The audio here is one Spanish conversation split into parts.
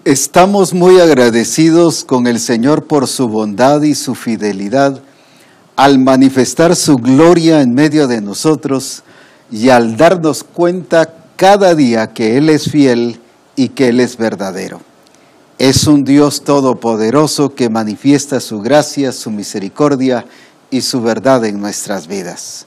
Estamos muy agradecidos con el Señor por su bondad y su fidelidad al manifestar su gloria en medio de nosotros y al darnos cuenta cada día que Él es fiel y que Él es verdadero. Es un Dios todopoderoso que manifiesta su gracia, su misericordia y su verdad en nuestras vidas.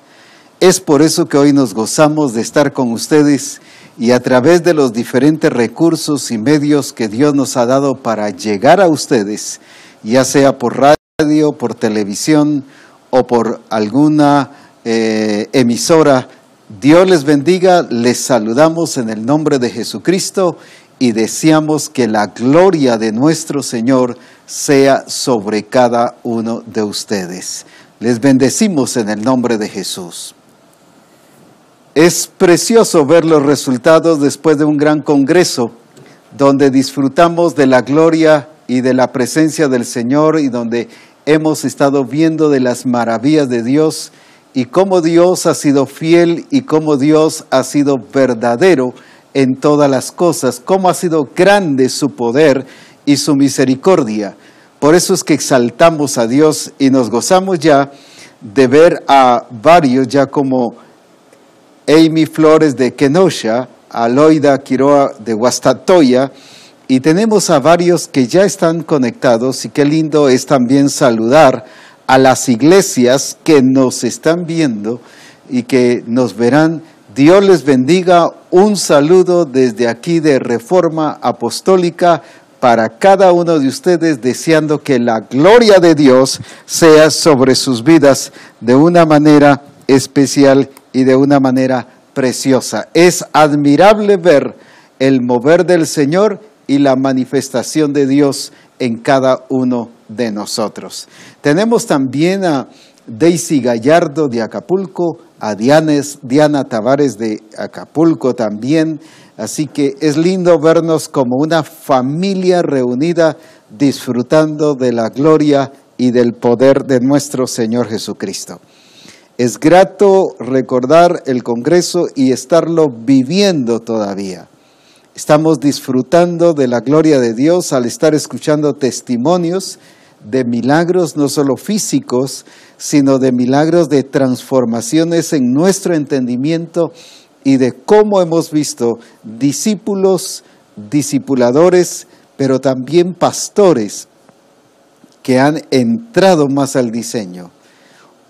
Es por eso que hoy nos gozamos de estar con ustedes y a través de los diferentes recursos y medios que Dios nos ha dado para llegar a ustedes, ya sea por radio, por televisión o por alguna emisora. Dios les bendiga, les saludamos en el nombre de Jesucristo y deseamos que la gloria de nuestro Señor sea sobre cada uno de ustedes. Les bendecimos en el nombre de Jesús. Es precioso ver los resultados después de un gran congreso donde disfrutamos de la gloria y de la presencia del Señor y donde hemos estado viendo de las maravillas de Dios y cómo Dios ha sido fiel y cómo Dios ha sido verdadero en todas las cosas, cómo ha sido grande su poder y su misericordia. Por eso es que exaltamos a Dios y nos gozamos ya de ver a varios ya como Amy Flores de Kenosha, Aloida Quiroa de Guastatoya, y tenemos a varios que ya están conectados y qué lindo es también saludar a las iglesias que nos están viendo y que nos verán. Dios les bendiga, un saludo desde aquí de Reforma Apostólica para cada uno de ustedes, deseando que la gloria de Dios sea sobre sus vidas de una manera especial y de una manera preciosa. Es admirable ver el mover del Señor y la manifestación de Dios en cada uno de nosotros. Tenemos también a Daisy Gallardo de Acapulco, a Diana Tavares de Acapulco también, así que es lindo vernos como una familia reunida disfrutando de la gloria y del poder de nuestro Señor Jesucristo. Es grato recordar el Congreso y estarlo viviendo todavía. Estamos disfrutando de la gloria de Dios al estar escuchando testimonios de milagros, no solo físicos, sino de milagros de transformaciones en nuestro entendimiento y de cómo hemos visto discípulos, discipuladores, pero también pastores que han entrado más al diseño.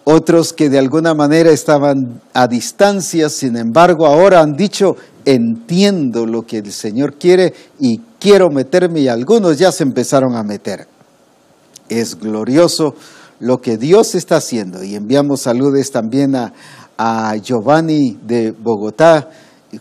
Otros que de alguna manera estaban a distancia, sin embargo, ahora han dicho, entiendo lo que el Señor quiere y quiero meterme, y algunos ya se empezaron a meter. Es glorioso lo que Dios está haciendo y enviamos saludos también a Giovanni de Bogotá,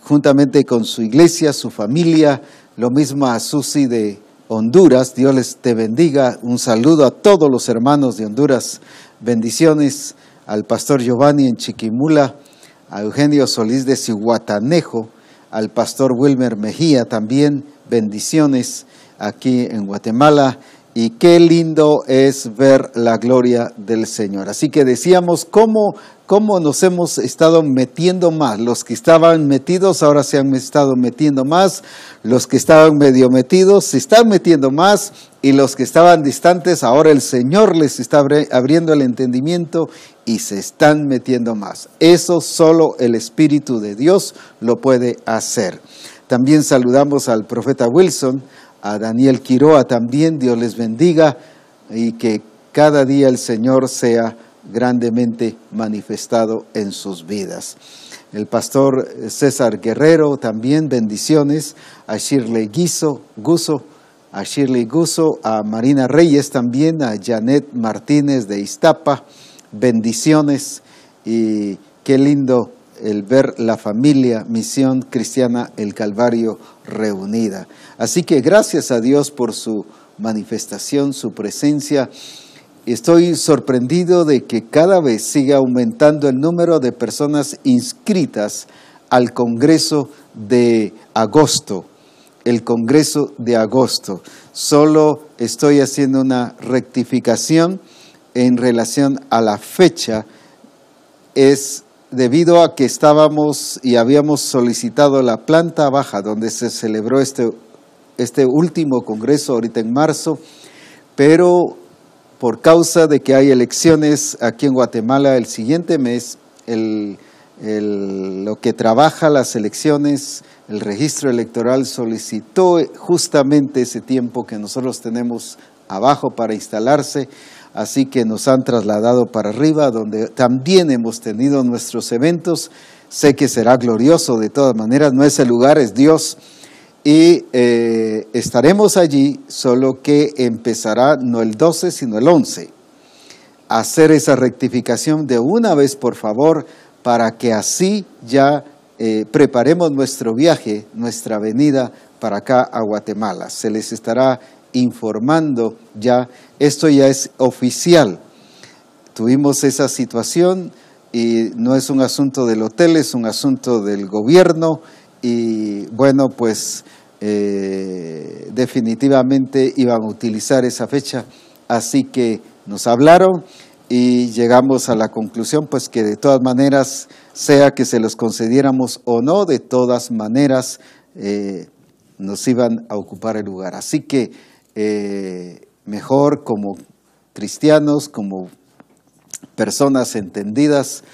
juntamente con su iglesia, su familia, lo mismo a Susi de Honduras. Dios les te bendiga, un saludo a todos los hermanos de Honduras. Bendiciones al pastor Giovanni en Chiquimula, a Eugenio Solís de Cihuatanejo, al pastor Wilmer Mejía también, bendiciones aquí en Guatemala. Y qué lindo es ver la gloria del Señor. Así que decíamos cómo nos hemos estado metiendo más. Los que estaban metidos ahora se han estado metiendo más. Los que estaban medio metidos se están metiendo más. Y los que estaban distantes, ahora el Señor les está abriendo el entendimiento y se están metiendo más. Eso solo el Espíritu de Dios lo puede hacer. También saludamos al profeta Wilson, a Daniel Quiroa también. Dios les bendiga y que cada día el Señor sea grandemente manifestado en sus vidas. El pastor César Guerrero también, bendiciones. A Shirley Guso, a Marina Reyes también, a Janet Martínez de Iztapa, bendiciones. Y qué lindo el ver la familia Misión Cristiana El Calvario reunida. Así que gracias a Dios por su manifestación, su presencia. Estoy sorprendido de que cada vez siga aumentando el número de personas inscritas al Congreso de agosto. El Congreso de agosto. Solo estoy haciendo una rectificación en relación a la fecha. Es debido a que estábamos y habíamos solicitado la planta baja donde se celebró este último congreso ahorita en marzo, pero por causa de que hay elecciones aquí en Guatemala el siguiente mes, lo que trabaja las elecciones, el registro electoral solicitó justamente ese tiempo que nosotros tenemos abajo para instalarse, así que nos han trasladado para arriba, donde también hemos tenido nuestros eventos. Sé que será glorioso de todas maneras, no es el lugar, es Dios. Y estaremos allí, solo que empezará no el 12, sino el 11. Hacer esa rectificación de una vez, por favor, para que así ya preparemos nuestro viaje, nuestra venida para acá a Guatemala. Se les estará informando ya, esto ya es oficial. Tuvimos esa situación y no es un asunto del hotel, es un asunto del gobierno. Y bueno, pues definitivamente iban a utilizar esa fecha, así que nos hablaron y llegamos a la conclusión pues que de todas maneras, sea que se los concediéramos o no, de todas maneras nos iban a ocupar el lugar. Así que mejor como cristianos, como personas entendidas,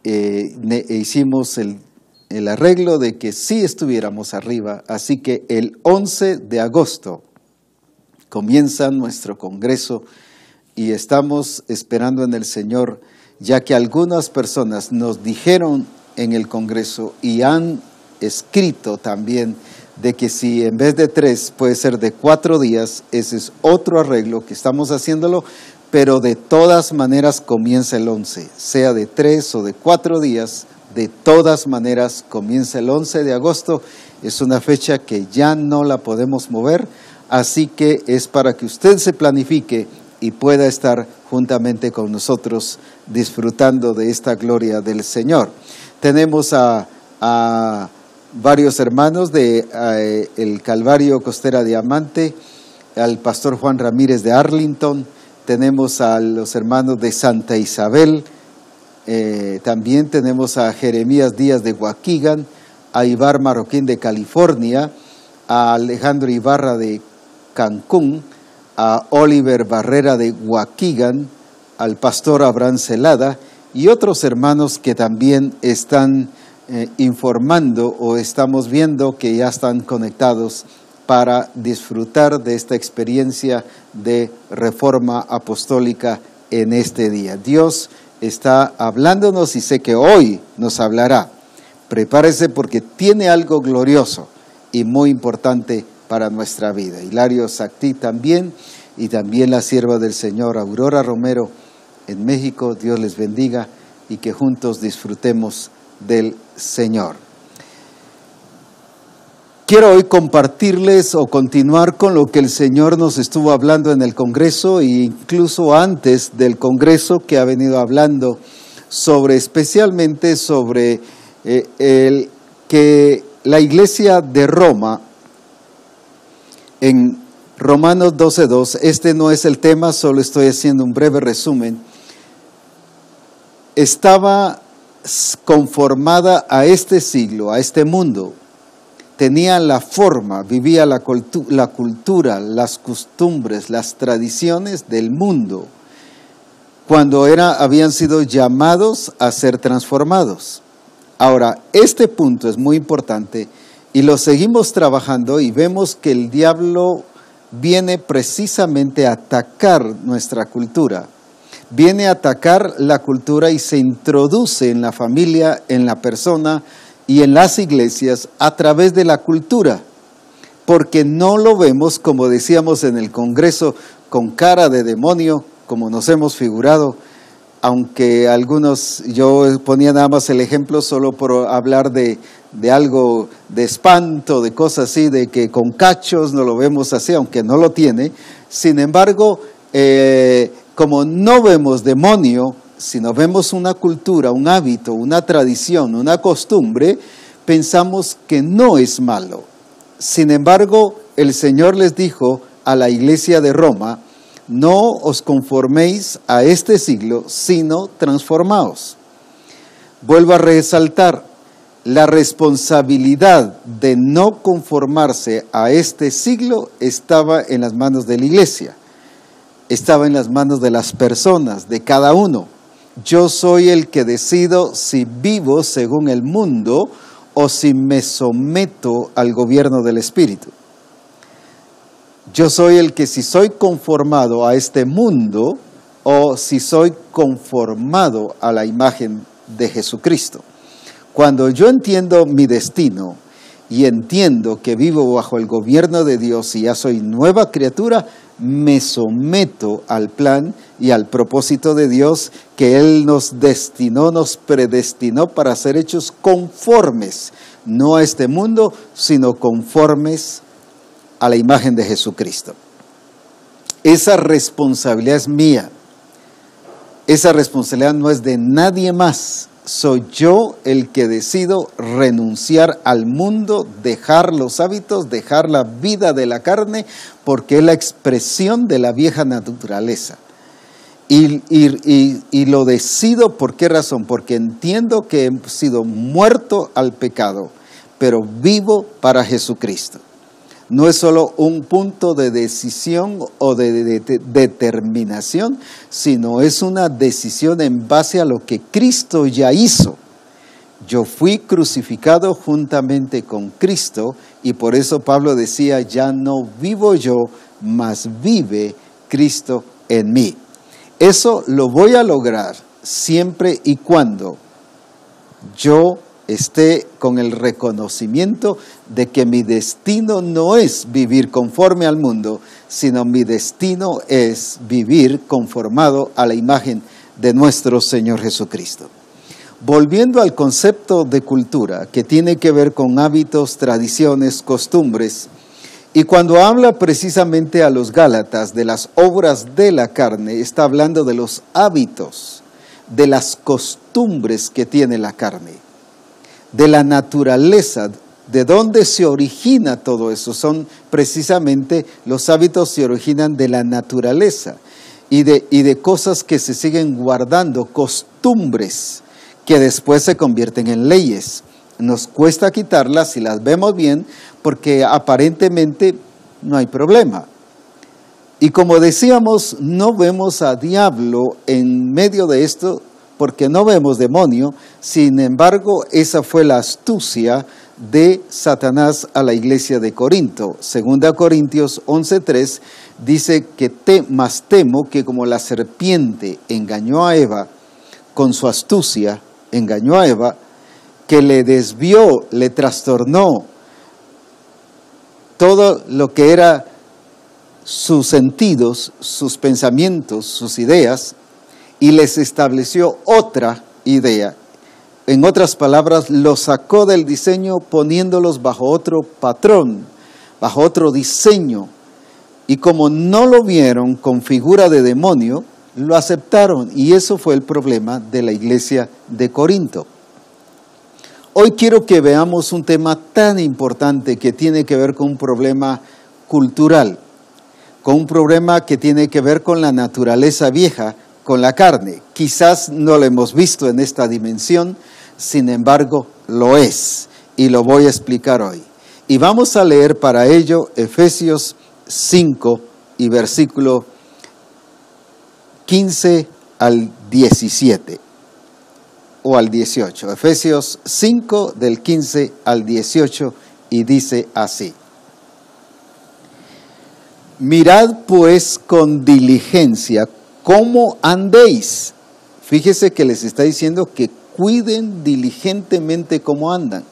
hicimos el arreglo de que sí estuviéramos arriba, así que el 11 de agosto comienza nuestro congreso y estamos esperando en el Señor, ya que algunas personas nos dijeron en el congreso y han escrito también de que si en vez de 3 puede ser de 4 días, ese es otro arreglo que estamos haciéndolo, pero de todas maneras comienza el 11, sea de 3 o de 4 días, de todas maneras comienza el 11 de agosto, es una fecha que ya no la podemos mover, así que es para que usted se planifique y pueda estar juntamente con nosotros disfrutando de esta gloria del Señor. Tenemos a varios hermanos de el Calvario Costera Diamante, al pastor Juan Ramírez de Arlington, tenemos a los hermanos de Santa Isabel, también tenemos a Jeremías Díaz de Waukegan, a Ibar Marroquín de California, a Alejandro Ibarra de Cancún, a Oliver Barrera de Waukegan, al pastor Abraham Celada y otros hermanos que también están informando o estamos viendo que ya están conectados para disfrutar de esta experiencia de reforma apostólica en este día. Dios está hablándonos y sé que hoy nos hablará. Prepárese porque tiene algo glorioso y muy importante para nuestra vida. Hilario Sactí también, y también la sierva del Señor Aurora Romero en México. Dios les bendiga y que juntos disfrutemos del Señor. Quiero hoy compartirles o continuar con lo que el Señor nos estuvo hablando en el Congreso e incluso antes del Congreso, que ha venido hablando sobre, especialmente sobre que la Iglesia de Roma, en Romanos 12:2, este no es el tema, solo estoy haciendo un breve resumen, estaba conformada a este siglo, a este mundo. Tenía la forma, vivía la cultura, las costumbres, las tradiciones del mundo, cuando habían sido llamados a ser transformados. Ahora, este punto es muy importante y lo seguimos trabajando y vemos que el diablo viene precisamente a atacar nuestra cultura. Viene a atacar la cultura y se introduce en la familia, en la persona y en las iglesias a través de la cultura, porque no lo vemos, como decíamos en el Congreso, con cara de demonio, como nos hemos figurado, aunque algunos, yo ponía nada más el ejemplo solo por hablar de algo de espanto, de cosas así, de que con cachos no lo vemos así, aunque no lo tiene. Sin embargo, como no vemos demonio, sino vemos una cultura, un hábito, una tradición, una costumbre, pensamos que no es malo. Sin embargo, el Señor les dijo a la iglesia de Roma, no os conforméis a este siglo, sino transformaos. Vuelvo a resaltar, la responsabilidad de no conformarse a este siglo estaba en las manos de la iglesia, estaba en las manos de las personas, de cada uno. Yo soy el que decido si vivo según el mundo o si me someto al gobierno del Espíritu. Yo soy el que si soy conformado a este mundo o si soy conformado a la imagen de Jesucristo. Cuando yo entiendo mi destino y entiendo que vivo bajo el gobierno de Dios y ya soy nueva criatura, me someto al plan y al propósito de Dios que Él nos destinó, nos predestinó para ser hechos conformes, no a este mundo, sino conformes a la imagen de Jesucristo. Esa responsabilidad es mía. Esa responsabilidad no es de nadie más. Soy yo el que decido renunciar al mundo, dejar los hábitos, dejar la vida de la carne, porque es la expresión de la vieja naturaleza. Y lo decido, ¿por qué razón? Porque entiendo que he sido muerto al pecado, pero vivo para Jesucristo. No es solo un punto de decisión o de determinación, sino es una decisión en base a lo que Cristo ya hizo. Yo fui crucificado juntamente con Cristo y por eso Pablo decía, ya no vivo yo, mas vive Cristo en mí. Eso lo voy a lograr siempre y cuando yo esté con el reconocimiento de que mi destino no es vivir conforme al mundo, sino mi destino es vivir conformado a la imagen de nuestro Señor Jesucristo. Volviendo al concepto de cultura, que tiene que ver con hábitos, tradiciones, costumbres, y cuando habla precisamente a los Gálatas de las obras de la carne, está hablando de los hábitos, de las costumbres que tiene la carne, de la naturaleza, de dónde se origina todo eso. Son precisamente los hábitos se originan de la naturaleza y de cosas que se siguen guardando, costumbres que después se convierten en leyes. Nos cuesta quitarlas si las vemos bien porque aparentemente no hay problema. Y como decíamos, no vemos a diablo en medio de esto, porque no vemos demonio. Sin embargo, esa fue la astucia de Satanás a la iglesia de Corinto. 2 Corintios 11:3 dice que más temo que como la serpiente engañó a Eva, con su astucia engañó a Eva, que le desvió, le trastornó todo lo que era sus sentidos, sus pensamientos, sus ideas, y les estableció otra idea. En otras palabras, los sacó del diseño poniéndolos bajo otro patrón, bajo otro diseño. Y como no lo vieron con figura de demonio, lo aceptaron. Y eso fue el problema de la iglesia de Corinto. Hoy quiero que veamos un tema tan importante que tiene que ver con un problema cultural, con un problema que tiene que ver con la naturaleza vieja, con la carne. Quizás no lo hemos visto en esta dimensión, sin embargo lo es y lo voy a explicar hoy. Y vamos a leer para ello Efesios 5 y versículo 15 al 17 o al 18. Efesios 5 del 15 al 18 y dice así: Mirad pues con diligencia cómo andéis. Fíjese que les está diciendo que cuiden diligentemente cómo andan.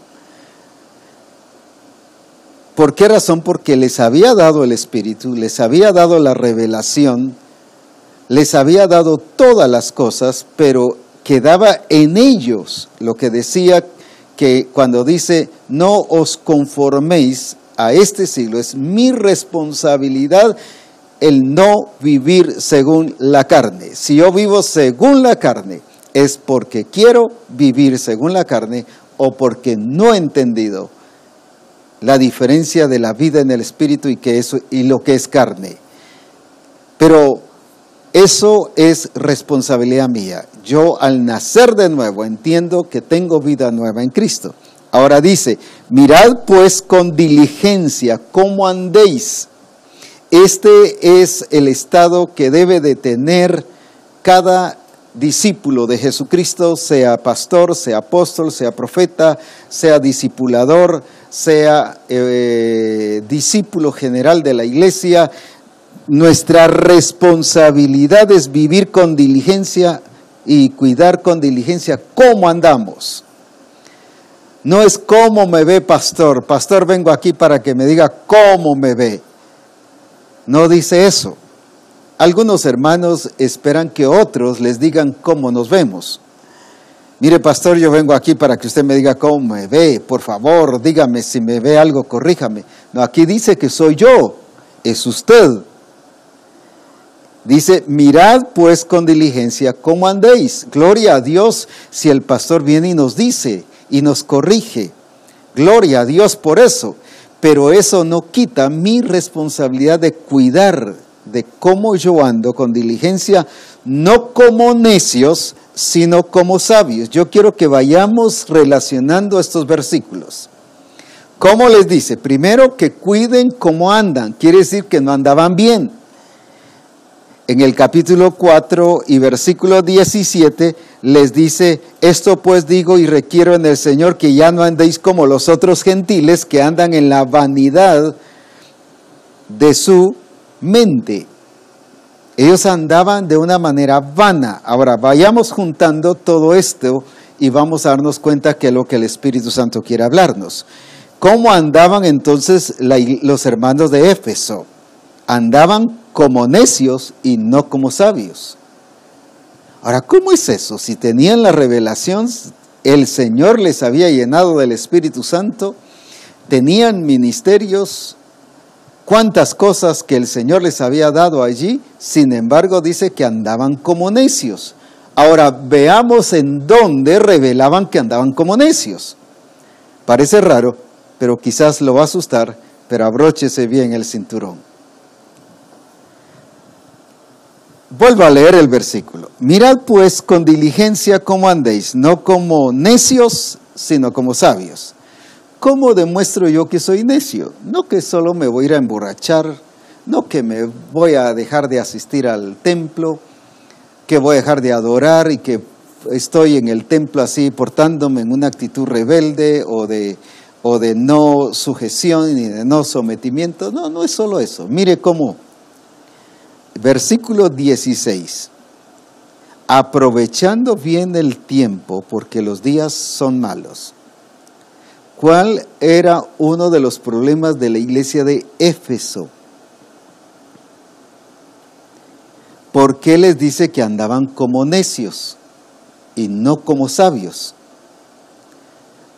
¿Por qué razón? Porque les había dado el Espíritu, les había dado la revelación, les había dado todas las cosas, pero quedaba en ellos lo que decía que cuando dice no os conforméis a este siglo, es mi responsabilidad el no vivir según la carne. Si yo vivo según la carne, es porque quiero vivir según la carne o porque no he entendido la diferencia de la vida en el Espíritu y lo que es carne. Pero eso es responsabilidad mía. Yo al nacer de nuevo entiendo que tengo vida nueva en Cristo. Ahora dice, mirad pues con diligencia cómo andéis. Este es el estado que debe de tener cada discípulo de Jesucristo, sea pastor, sea apóstol, sea profeta, sea discipulador, sea discípulo general de la iglesia. Nuestra responsabilidad es vivir con diligencia y cuidar con diligencia cómo andamos. No es cómo me ve pastor. Pastor, vengo aquí para que me diga cómo me ve. No dice eso. Algunos hermanos esperan que otros les digan cómo nos vemos. Mire, pastor, yo vengo aquí para que usted me diga cómo me ve. Por favor, dígame si me ve algo, corríjame. No, aquí dice que soy yo, es usted. Dice, mirad pues con diligencia cómo andéis. Gloria a Dios si el pastor viene y nos dice y nos corrige. Gloria a Dios por eso. Pero eso no quita mi responsabilidad de cuidar de cómo yo ando con diligencia, no como necios, sino como sabios. Yo quiero que vayamos relacionando estos versículos. ¿Cómo les dice? Primero, que cuiden cómo andan. Quiere decir que no andaban bien. En el capítulo 4 y versículo 17 les dice, esto pues digo y requiero en el Señor que ya no andéis como los otros gentiles que andan en la vanidad de su mente. Ellos andaban de una manera vana. Ahora vayamos juntando todo esto y vamos a darnos cuenta que es lo que el Espíritu Santo quiere hablarnos. ¿Cómo andaban entonces los hermanos de Éfeso? Andaban como necios y no como sabios. Ahora, ¿cómo es eso? Si tenían la revelación, el Señor les había llenado del Espíritu Santo, tenían ministerios, cuántas cosas que el Señor les había dado allí, sin embargo dice que andaban como necios. Ahora, veamos en dónde revelaban que andaban como necios. Parece raro, pero quizás lo va a asustar, pero abróchese bien el cinturón. Vuelvo a leer el versículo. Mirad pues con diligencia cómo andéis, no como necios, sino como sabios. ¿Cómo demuestro yo que soy necio? No que solo me voy a ir a emborrachar, no que me voy a dejar de asistir al templo, que voy a dejar de adorar y que estoy en el templo así portándome en una actitud rebelde o de no sujeción ni de no sometimiento. No, no es solo eso. Mire cómo. Versículo 16. Aprovechando bien el tiempo, porque los días son malos. ¿Cuál era uno de los problemas de la iglesia de Éfeso? ¿Por qué les dice que andaban como necios y no como sabios?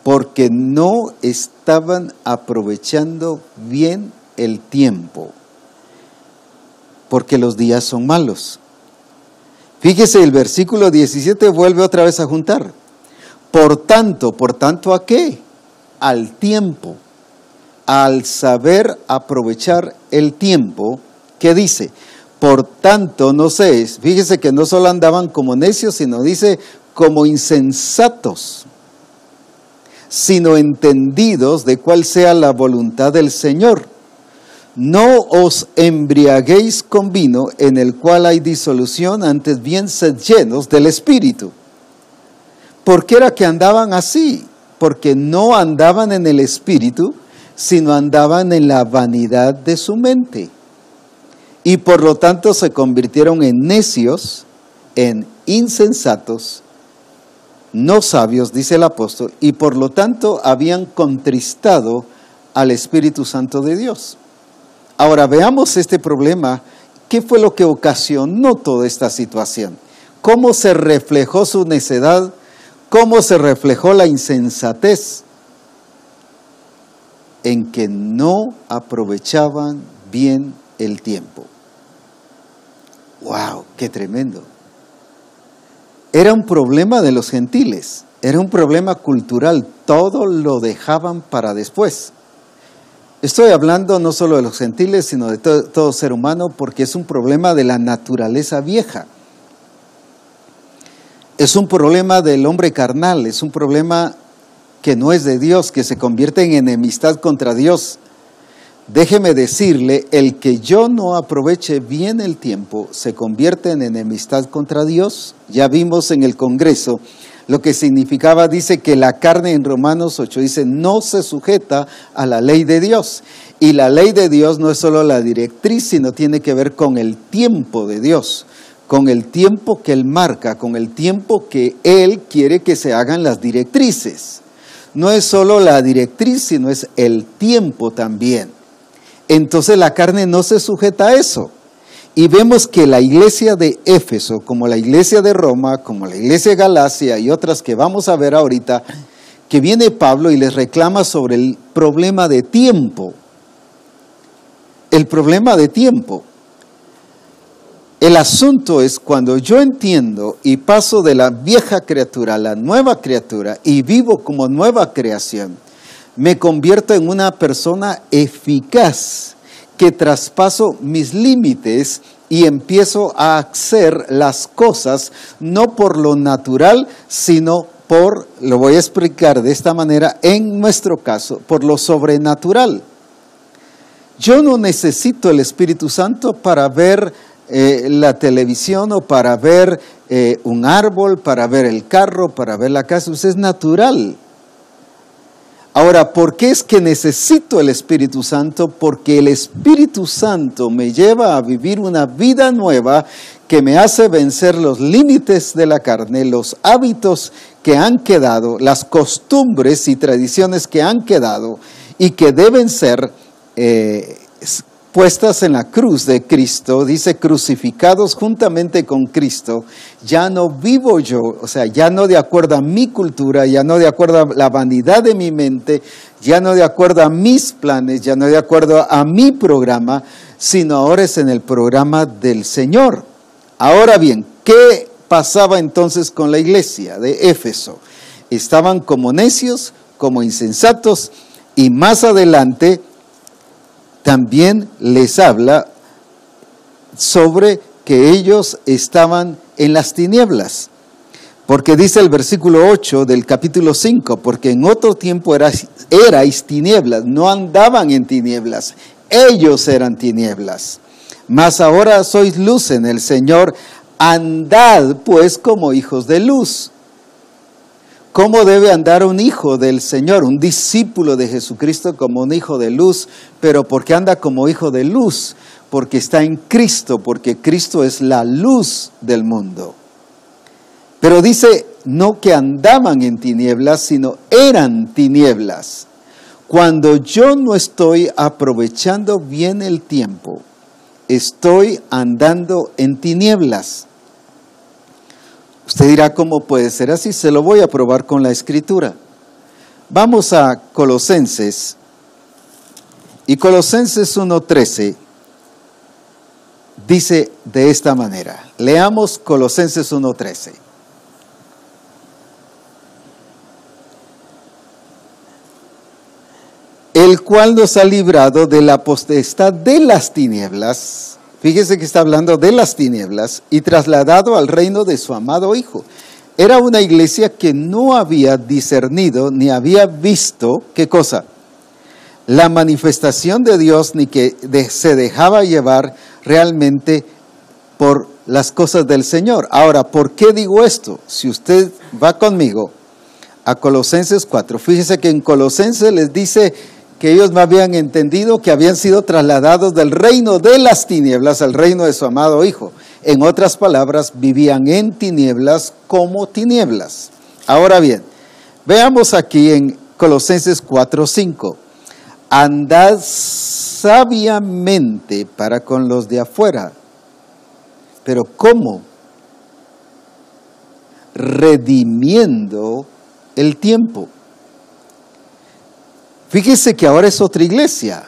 Porque no estaban aprovechando bien el tiempo. Porque los días son malos. Fíjese, el versículo 17 vuelve otra vez a juntar. ¿Por tanto ¿a qué? Al tiempo, al saber aprovechar el tiempo, ¿qué dice? Por tanto, no sé, fíjese que no solo andaban como necios, sino dice como insensatos, sino entendidos de cuál sea la voluntad del Señor. No os embriaguéis con vino en el cual hay disolución, antes bien sed llenos del Espíritu. ¿Por qué era que andaban así? Porque no andaban en el Espíritu, sino andaban en la vanidad de su mente. Y por lo tanto se convirtieron en necios, en insensatos, no sabios, dice el apóstol, y por lo tanto habían contristado al Espíritu Santo de Dios. Ahora veamos este problema. ¿Qué fue lo que ocasionó toda esta situación? ¿Cómo se reflejó su necedad? ¿Cómo se reflejó la insensatez? En que no aprovechaban bien el tiempo. ¡Wow! ¡Qué tremendo! Era un problema de los gentiles, era un problema cultural, todo lo dejaban para después. Estoy hablando no solo de los gentiles, sino de todo ser humano, porque es un problema de la naturaleza vieja. Es un problema del hombre carnal, es un problema que no es de Dios, que se convierte en enemistad contra Dios. Déjeme decirle, el que yo no aproveche bien el tiempo se convierte en enemistad contra Dios. Ya vimos en el Congreso lo que significaba, dice que la carne en Romanos 8 dice no se sujeta a la ley de Dios. Y la ley de Dios no es solo la directriz, sino tiene que ver con el tiempo de Dios, con el tiempo que Él marca, con el tiempo que Él quiere que se hagan las directrices. No es solo la directriz, sino es el tiempo también. Entonces la carne no se sujeta a eso. Y vemos que la iglesia de Éfeso, como la iglesia de Roma, como la iglesia de Galacia y otras que vamos a ver ahorita, que viene Pablo y les reclama sobre el problema de tiempo. El problema de tiempo. El asunto es cuando yo entiendo y paso de la vieja criatura a la nueva criatura y vivo como nueva creación, me convierto en una persona eficaz que traspaso mis límites y empiezo a hacer las cosas no por lo natural, sino por, lo voy a explicar de esta manera, en nuestro caso, por lo sobrenatural. Yo no necesito el Espíritu Santo para ver la televisión o para ver un árbol, para ver el carro, para ver la casa. Eso es natural. Ahora, ¿por qué es que necesito el Espíritu Santo? Porque el Espíritu Santo me lleva a vivir una vida nueva que me hace vencer los límites de la carne, los hábitos que han quedado, las costumbres y tradiciones que han quedado y que deben ser puestas en la cruz de Cristo. Dice, crucificados juntamente con Cristo, ya no vivo yo, o sea, ya no de acuerdo a mi cultura, ya no de acuerdo a la vanidad de mi mente, ya no de acuerdo a mis planes, ya no de acuerdo a mi programa, sino ahora es en el programa del Señor. Ahora bien, ¿qué pasaba entonces con la iglesia de Éfeso? Estaban como necios, como insensatos, y más adelante también les habla sobre que ellos estaban en las tinieblas. Porque dice el versículo 8 del capítulo 5, porque en otro tiempo erais tinieblas, no andaban en tinieblas, ellos eran tinieblas. Mas ahora sois luz en el Señor, andad pues como hijos de luz. ¿Cómo debe andar un hijo del Señor, un discípulo de Jesucristo como un hijo de luz? Pero ¿por qué anda como hijo de luz? Porque está en Cristo, porque Cristo es la luz del mundo. Pero dice, no que andaban en tinieblas, sino eran tinieblas. Cuando yo no estoy aprovechando bien el tiempo, estoy andando en tinieblas. Usted dirá, ¿cómo puede ser así? Se lo voy a probar con la Escritura. Vamos a Colosenses. Y Colosenses 1:13 dice de esta manera. Leamos Colosenses 1:13. El cual nos ha librado de la potestad de las tinieblas. Fíjese que está hablando de las tinieblas y trasladado al reino de su amado Hijo. Era una iglesia que no había discernido ni había visto, ¿qué cosa? La manifestación de Dios, ni que se dejaba llevar realmente por las cosas del Señor. Ahora, ¿por qué digo esto? Si usted va conmigo a Colosenses 4, fíjese que en Colosenses les dice que ellos no habían entendido que habían sido trasladados del reino de las tinieblas al reino de su amado Hijo. En otras palabras, vivían en tinieblas como tinieblas. Ahora bien, veamos aquí en Colosenses 4:5. Andad sabiamente para con los de afuera. ¿Pero cómo? Redimiendo el tiempo. Fíjese que ahora es otra iglesia.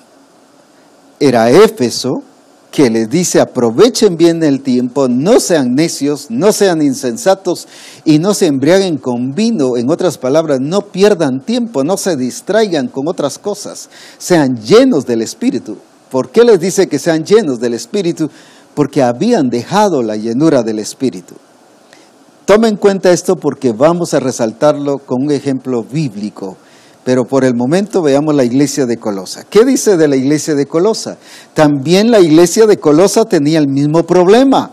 Era Éfeso, que les dice aprovechen bien el tiempo, no sean necios, no sean insensatos y no se embriaguen con vino. En otras palabras, no pierdan tiempo, no se distraigan con otras cosas. Sean llenos del Espíritu. ¿Por qué les dice que sean llenos del Espíritu? Porque habían dejado la llenura del Espíritu. Tome en cuenta esto porque vamos a resaltarlo con un ejemplo bíblico Pero por el momento veamos la iglesia de Colosa. ¿Qué dice de la iglesia de Colosa? También la iglesia de Colosa tenía el mismo problema.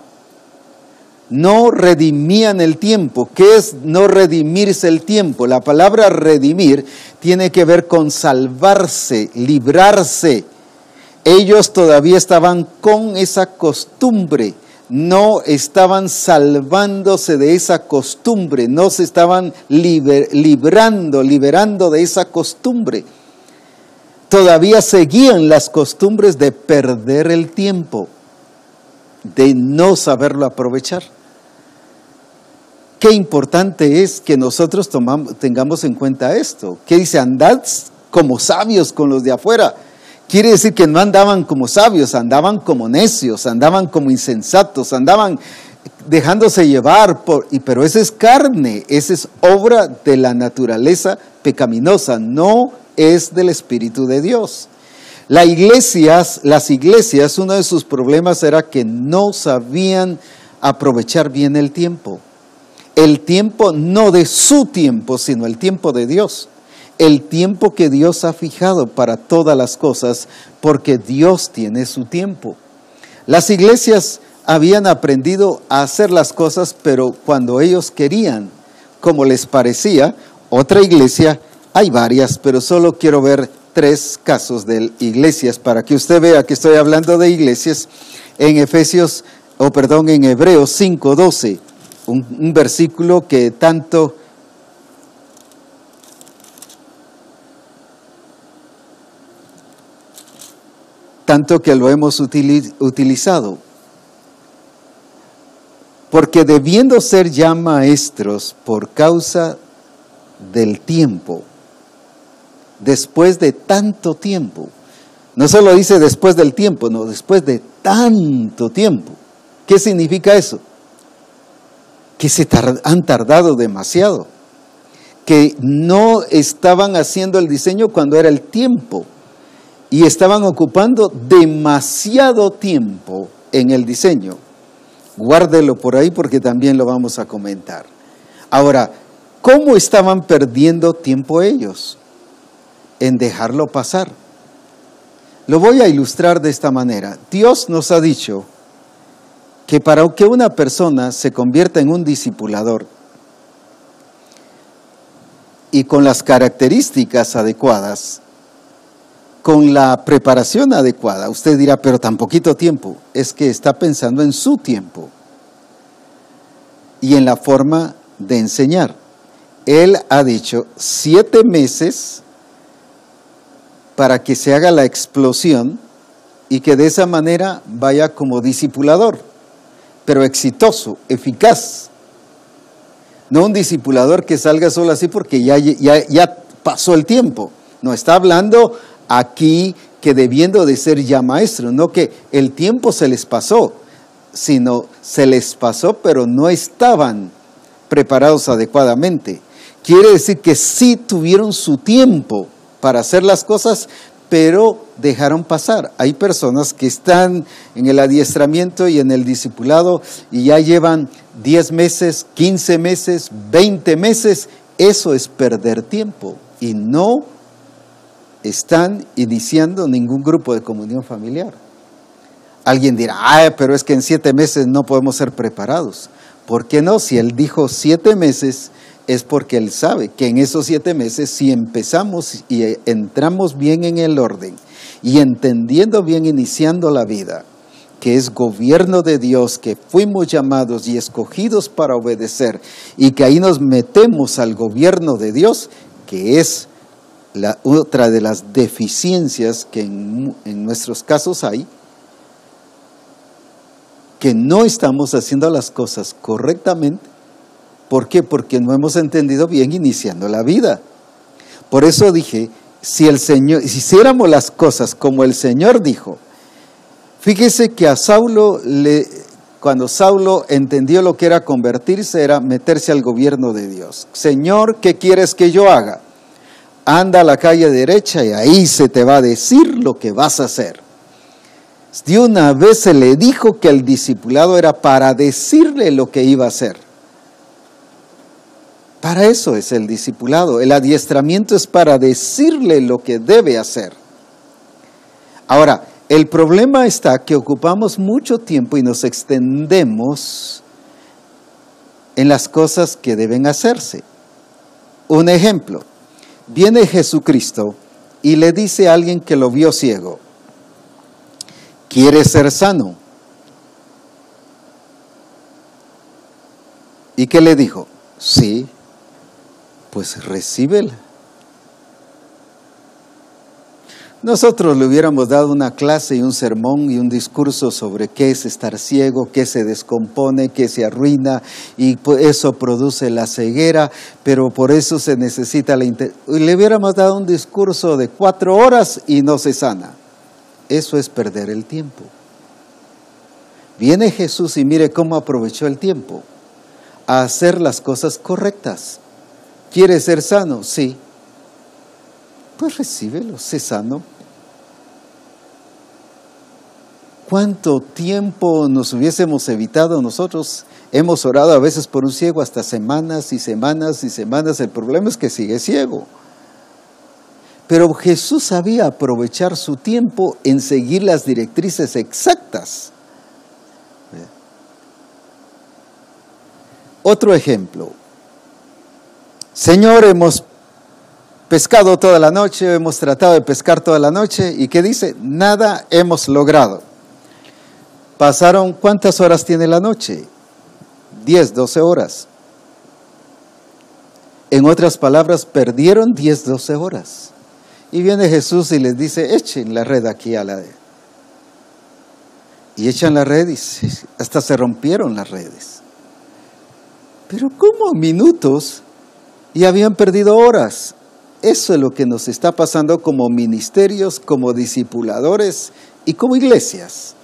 No redimían el tiempo. ¿Qué es no redimirse el tiempo? La palabra redimir tiene que ver con salvarse, librarse. Ellos todavía estaban con esa costumbre. No estaban salvándose de esa costumbre, no se estaban liberando de esa costumbre. Todavía seguían las costumbres de perder el tiempo, de no saberlo aprovechar. Qué importante es que nosotros tengamos en cuenta esto. ¿Qué dice? Andad como sabios con los de afuera. Quiere decir que no andaban como sabios, andaban como necios, andaban como insensatos, andaban dejándose llevar, pero esa es carne, esa es obra de la naturaleza pecaminosa, no es del Espíritu de Dios. Las iglesias, uno de sus problemas era que no sabían aprovechar bien el tiempo. El tiempo no de su tiempo, sino el tiempo de Dios. El tiempo que Dios ha fijado para todas las cosas, porque Dios tiene su tiempo. Las iglesias habían aprendido a hacer las cosas, pero cuando ellos querían, como les parecía, otra iglesia, hay varias, pero solo quiero ver 3 casos de iglesias para que usted vea que estoy hablando de iglesias en Hebreos 5:12, un versículo que tanto que lo hemos utilizado. Porque debiendo ser ya maestros por causa del tiempo, después de tanto tiempo, no solo dice después del tiempo, no, después de tanto tiempo. ¿Qué significa eso? Que han tardado demasiado, que no estaban haciendo el diseño cuando era el tiempo, y estaban ocupando demasiado tiempo en el diseño. Guárdelo por ahí porque también lo vamos a comentar. Ahora, ¿cómo estaban perdiendo tiempo ellos? En dejarlo pasar. Lo voy a ilustrar de esta manera. Dios nos ha dicho que para que una persona se convierta en un discipulador y con las características adecuadas, con la preparación adecuada, usted dirá, pero tan poquito tiempo, es que está pensando en su tiempo y en la forma de enseñar. Él ha dicho 7 meses para que se haga la explosión y que de esa manera vaya como discipulador, pero exitoso, eficaz. No un discipulador que salga solo así porque ya pasó el tiempo. No, está hablando aquí que debiendo de ser ya maestro, no que el tiempo se les pasó, sino se les pasó pero no estaban preparados adecuadamente. Quiere decir que sí tuvieron su tiempo para hacer las cosas, pero dejaron pasar. Hay personas que están en el adiestramiento y en el discipulado y ya llevan 10 meses, 15 meses, 20 meses. Eso es perder tiempo y no están iniciando ningún grupo de comunión familiar. Alguien dirá, pero es que en 7 meses no podemos ser preparados. ¿Por qué no? Si Él dijo 7 meses, es porque Él sabe que en esos 7 meses, si empezamos y entramos bien en el orden y entendiendo bien, iniciando la vida, que es gobierno de Dios, que fuimos llamados y escogidos para obedecer, y que ahí nos metemos al gobierno de Dios, que es otra de las deficiencias que en nuestros casos hay, que no estamos haciendo las cosas correctamente. ¿Por qué? Porque no hemos entendido bien iniciando la vida. Por eso dije, si hiciéramos las cosas como el Señor dijo, fíjese que a Saulo, cuando Saulo entendió lo que era convertirse, era meterse al gobierno de Dios. Señor, ¿qué quieres que yo haga? Anda a la calle derecha y ahí se te va a decir lo que vas a hacer. De una vez se le dijo que el discipulado era para decirle lo que iba a hacer. Para eso es el discipulado. El adiestramiento es para decirle lo que debe hacer. Ahora, el problema está que ocupamos mucho tiempo y nos extendemos en las cosas que deben hacerse. Un ejemplo, viene Jesucristo y le dice a alguien que lo vio ciego, ¿quieres ser sano? ¿Y qué le dijo? Sí, pues recíbela. Nosotros le hubiéramos dado una clase y un sermón y un discurso sobre qué es estar ciego, qué se descompone, qué se arruina y eso produce la ceguera, pero por eso se necesita le hubiéramos dado un discurso de 4 horas y no se sana. Eso es perder el tiempo. Viene Jesús y mire cómo aprovechó el tiempo a hacer las cosas correctas. ¿Quieres ser sano? Sí. Pues recíbelo, sé sano. ¿Cuánto tiempo nos hubiésemos evitado nosotros? Hemos orado a veces por un ciego hasta semanas y semanas y semanas. El problema es que sigue ciego. Pero Jesús sabía aprovechar su tiempo en seguir las directrices exactas. Otro ejemplo. Señor, hemos pescado toda la noche, hemos tratado de pescar toda la noche, ¿y qué dice? Nada hemos logrado. Pasaron, ¿cuántas horas tiene la noche? 10, 12 horas. En otras palabras, perdieron 10, 12 horas. Y viene Jesús y les dice, echen la red aquí a la... Y echan la red y hasta se rompieron las redes. Pero ¿cómo minutos? Y habían perdido horas. Eso es lo que nos está pasando como ministerios, como discipuladores y como iglesias.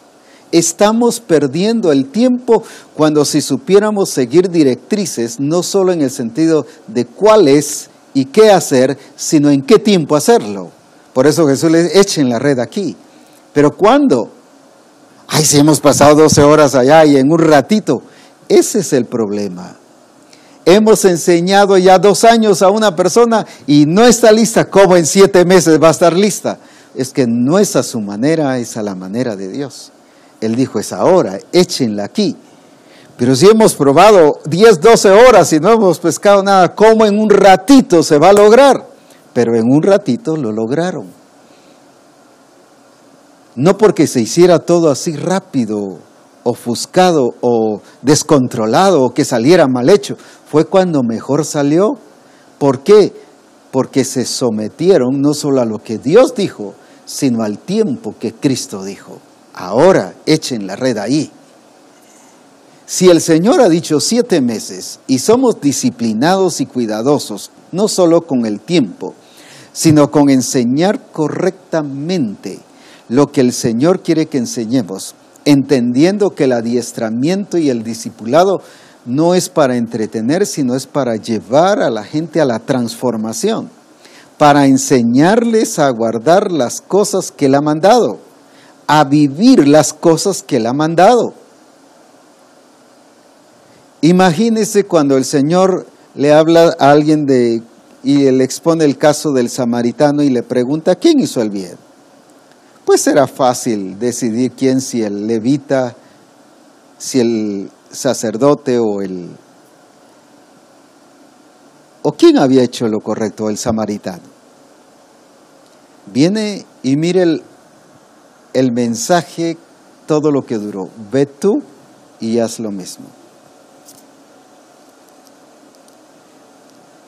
Estamos perdiendo el tiempo cuando si supiéramos seguir directrices, no solo en el sentido de cuál es y qué hacer, sino en qué tiempo hacerlo. Por eso Jesús les echen la red aquí. ¿Pero cuándo? Ay, si hemos pasado 12 horas allá y en un ratito. Ese es el problema. Hemos enseñado ya 2 años a una persona y no está lista. ¿Cómo en 7 meses va a estar lista? Es que no es a su manera, es a la manera de Dios. Él dijo, es ahora, échenla aquí. Pero si hemos probado 10, 12 horas y no hemos pescado nada, ¿cómo en un ratito se va a lograr? Pero en un ratito lo lograron. No porque se hiciera todo así rápido, ofuscado o descontrolado o que saliera mal hecho. Fue cuando mejor salió. ¿Por qué? Porque se sometieron no solo a lo que Dios dijo, sino al tiempo que Cristo dijo. Ahora echen la red ahí. Si el Señor ha dicho 7 meses y somos disciplinados y cuidadosos, no solo con el tiempo, sino con enseñar correctamente lo que el Señor quiere que enseñemos, entendiendo que el adiestramiento y el discipulado no es para entretener, sino es para llevar a la gente a la transformación, para enseñarles a guardar las cosas que Él ha mandado, a vivir las cosas que Él ha mandado. Imagínese cuando el Señor le habla a alguien y le expone el caso del samaritano y le pregunta, ¿quién hizo el bien? Pues era fácil decidir quién, si el levita, si el sacerdote o quién había hecho lo correcto, el samaritano. Viene y mire el mensaje, todo lo que duró. Ve tú y haz lo mismo.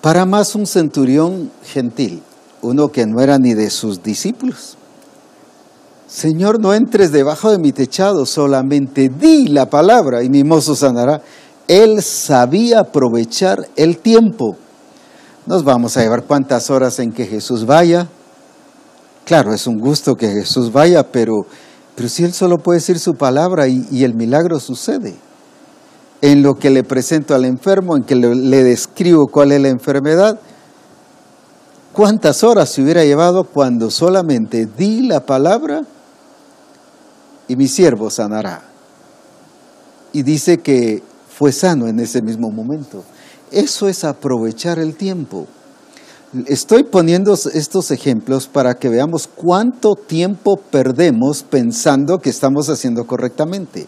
Para más un centurión gentil, uno que no era ni de sus discípulos. Señor, no entres debajo de mi techado, solamente di la palabra y mi mozo sanará. Él sabía aprovechar el tiempo. Nos vamos a llevar cuántas horas en que Jesús vaya. Claro, es un gusto que Jesús vaya, pero si Él solo puede decir su palabra y el milagro sucede. En lo que le presento al enfermo, en que le describo cuál es la enfermedad. ¿Cuántas horas se hubiera llevado cuando solamente di la palabra y mi siervo sanará? Y dice que fue sano en ese mismo momento. Eso es aprovechar el tiempo. Estoy poniendo estos ejemplos para que veamos cuánto tiempo perdemos pensando que estamos haciendo correctamente.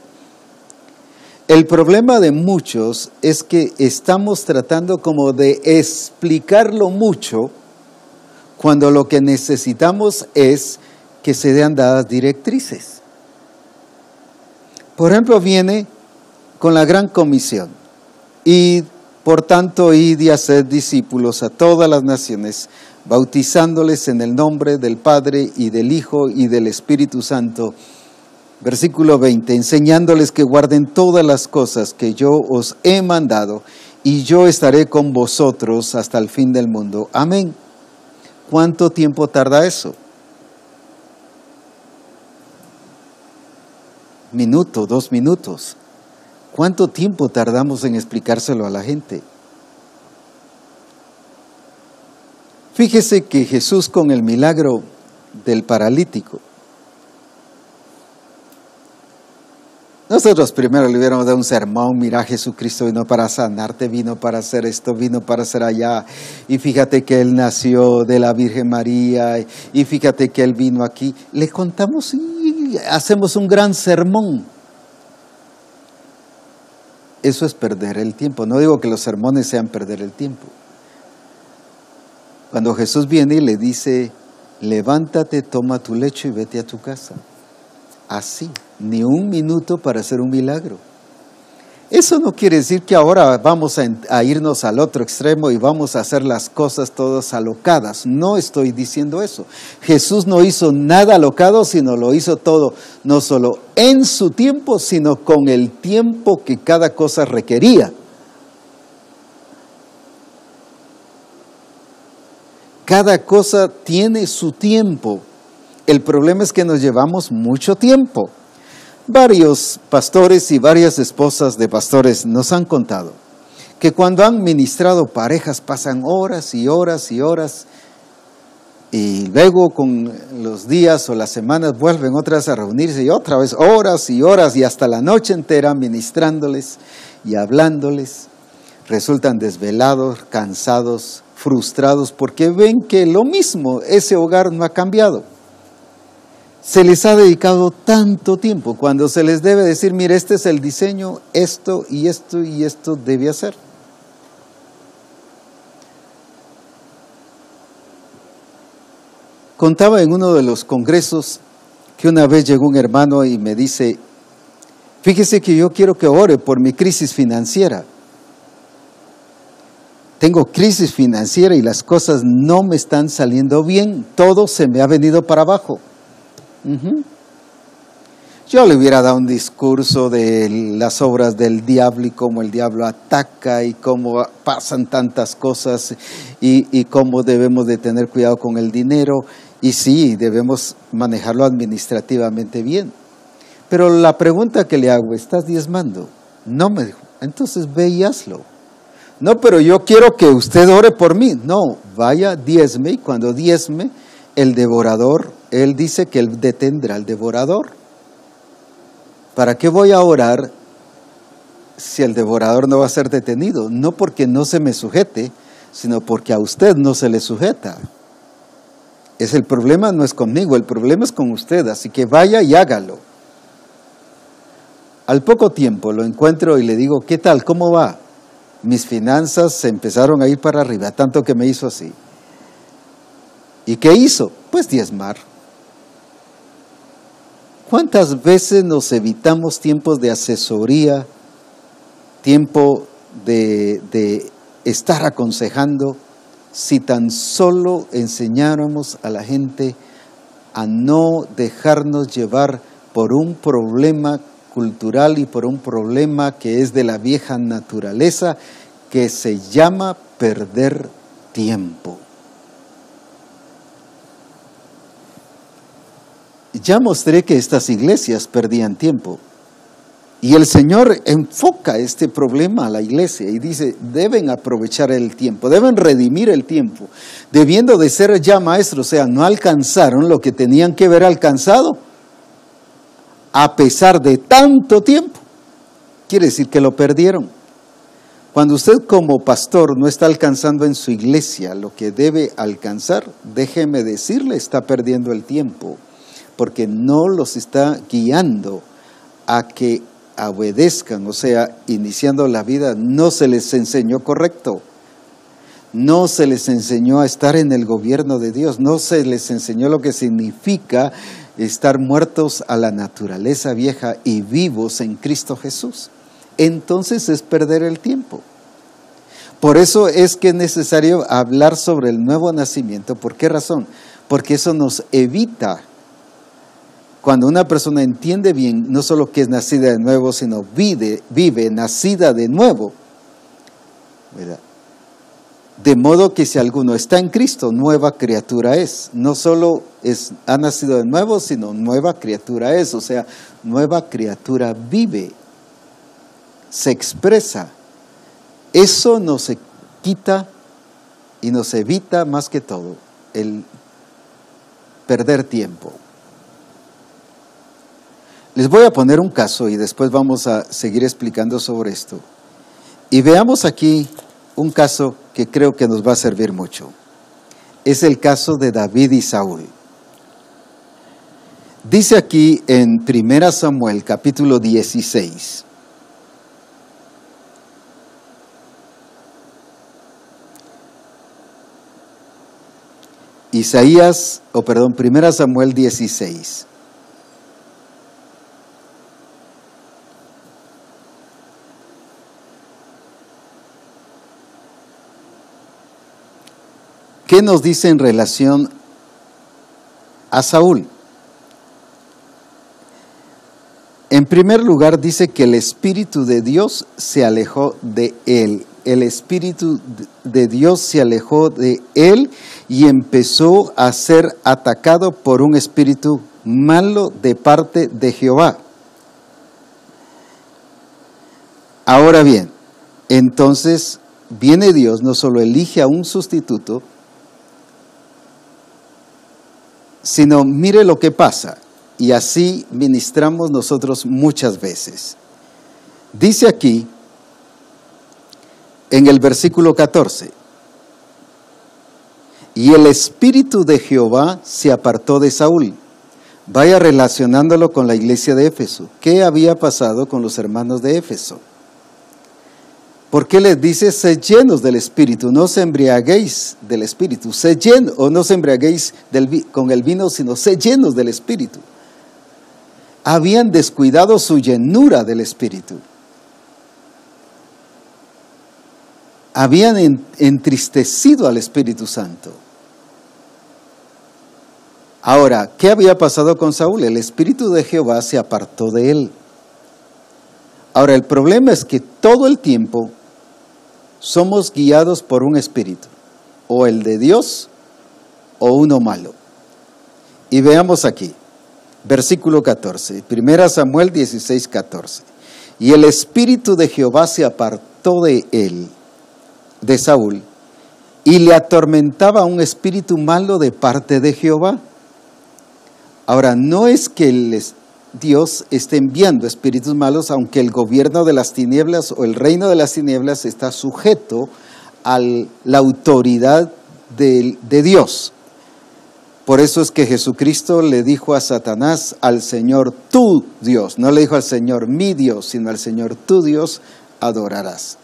El problema de muchos es que estamos tratando como de explicarlo mucho cuando lo que necesitamos es que se den dadas directrices. Por ejemplo, viene con la gran comisión y por tanto, id y haced discípulos a todas las naciones, bautizándoles en el nombre del Padre y del Hijo y del Espíritu Santo. Versículo 20, enseñándoles que guarden todas las cosas que yo os he mandado, y yo estaré con vosotros hasta el fin del mundo. Amén. ¿Cuánto tiempo tarda eso? Minuto, 2 minutos. ¿Cuánto tiempo tardamos en explicárselo a la gente? Fíjese que Jesús con el milagro del paralítico, nosotros primero le hubiéramos dado un sermón, mira, Jesucristo vino para sanarte, vino para hacer esto, vino para hacer allá, y fíjate que Él nació de la Virgen María, y fíjate que Él vino aquí. Le contamos y hacemos un gran sermón. Eso es perder el tiempo. No digo que los sermones sean perder el tiempo. Cuando Jesús viene y le dice, levántate, toma tu lecho y vete a tu casa. Así, ni un minuto para hacer un milagro. Eso no quiere decir que ahora vamos a irnos al otro extremo y vamos a hacer las cosas todas alocadas. No estoy diciendo eso. Jesús no hizo nada alocado, sino lo hizo todo, no solo en su tiempo, sino con el tiempo que cada cosa requería. Cada cosa tiene su tiempo. El problema es que nos llevamos mucho tiempo. Varios pastores y varias esposas de pastores nos han contado que cuando han ministrado parejas pasan horas y horas y horas y luego con los días o las semanas vuelven otras a reunirse y otra vez horas y horas y hasta la noche entera ministrándoles y hablándoles. Resultan desvelados, cansados, frustrados porque ven que lo mismo, ese hogar no ha cambiado. Se les ha dedicado tanto tiempo cuando se les debe decir, mire, este es el diseño, esto y esto y esto debe hacer. Contaba en uno de los congresos que una vez llegó un hermano y me dice, fíjese que yo quiero que ore por mi crisis financiera. Tengo crisis financiera y las cosas no me están saliendo bien, todo se me ha venido para abajo. Yo le hubiera dado un discurso de las obras del diablo y cómo el diablo ataca y cómo pasan tantas cosas y cómo debemos de tener cuidado con el dinero y sí, debemos manejarlo administrativamente bien. Pero la pregunta que le hago, ¿estás diezmando? No, me dijo, entonces ve y hazlo. No, pero yo quiero que usted ore por mí. No, vaya, diezme y cuando diezme, el devorador, él dice que él detendrá al devorador. ¿Para qué voy a orar si el devorador no va a ser detenido? No porque no se me sujete, sino porque a usted no se le sujeta. El problema no es conmigo, el problema es con usted, así que vaya y hágalo. Al poco tiempo lo encuentro y le digo, ¿qué tal? ¿Cómo va? Mis finanzas se empezaron a ir para arriba, tanto que me hizo así. ¿Y qué hizo? Pues diezmar. ¿Cuántas veces nos evitamos tiempos de asesoría, tiempo de estar aconsejando, si tan solo enseñáramos a la gente a no dejarnos llevar por un problema cultural y por un problema que es de la vieja naturaleza, que se llama perder tiempo? Ya mostré que estas iglesias perdían tiempo y el Señor enfoca este problema a la iglesia y dice, deben aprovechar el tiempo, deben redimir el tiempo, debiendo de ser ya maestros, o sea, no alcanzaron lo que tenían que haber alcanzado a pesar de tanto tiempo, quiere decir que lo perdieron. Cuando usted como pastor no está alcanzando en su iglesia lo que debe alcanzar, déjeme decirle, está perdiendo el tiempo, porque no los está guiando a que obedezcan, o sea, iniciando la vida, no se les enseñó correcto. No se les enseñó a estar en el gobierno de Dios, no se les enseñó lo que significa estar muertos a la naturaleza vieja y vivos en Cristo Jesús. Entonces es perder el tiempo. Por eso es que es necesario hablar sobre el nuevo nacimiento. ¿Por qué razón? Porque eso nos evita, cuando una persona entiende bien, no solo que es nacida de nuevo, sino vive nacida de nuevo, ¿verdad? De modo que si alguno está en Cristo, nueva criatura es. No solo ha nacido de nuevo, sino nueva criatura es. O sea, nueva criatura vive, se expresa. Eso nos quita y nos evita más que todo el perder tiempo. Les voy a poner un caso y después vamos a seguir explicando sobre esto. Y veamos aquí un caso que creo que nos va a servir mucho. Es el caso de David y Saúl. Dice aquí en 1 Samuel capítulo 16. Primera Samuel 16. ¿Qué nos dice en relación a Saúl? En primer lugar dice que el Espíritu de Dios se alejó de él. El Espíritu de Dios se alejó de él y empezó a ser atacado por un espíritu malo de parte de Jehová. Ahora bien, entonces viene Dios, no solo elige a un sustituto, sino mire lo que pasa, y así ministramos nosotros muchas veces. Dice aquí, en el versículo 14, y el Espíritu de Jehová se apartó de Saúl. Vaya relacionándolo con la iglesia de Éfeso. ¿Qué había pasado con los hermanos de Éfeso? ¿Por qué les dice, sed llenos del Espíritu? No se embriaguéis del Espíritu, sed llenos, o no se embriaguéis con el vino, sino sed llenos del Espíritu. Habían descuidado su llenura del Espíritu. Habían entristecido al Espíritu Santo. Ahora, ¿qué había pasado con Saúl? El Espíritu de Jehová se apartó de él. Ahora, el problema es que todo el tiempo somos guiados por un espíritu, o el de Dios, o uno malo. Y veamos aquí, versículo 14, 1 Samuel 16, 14. Y el Espíritu de Jehová se apartó de él, de Saúl, y le atormentaba un espíritu malo de parte de Jehová. Ahora, no es que Dios esté enviando espíritus malos, aunque el gobierno de las tinieblas o el reino de las tinieblas está sujeto a la autoridad de Dios. Por eso es que Jesucristo le dijo a Satanás, al Señor tu Dios, no le dijo al Señor mi Dios, sino al Señor tu Dios adorarás.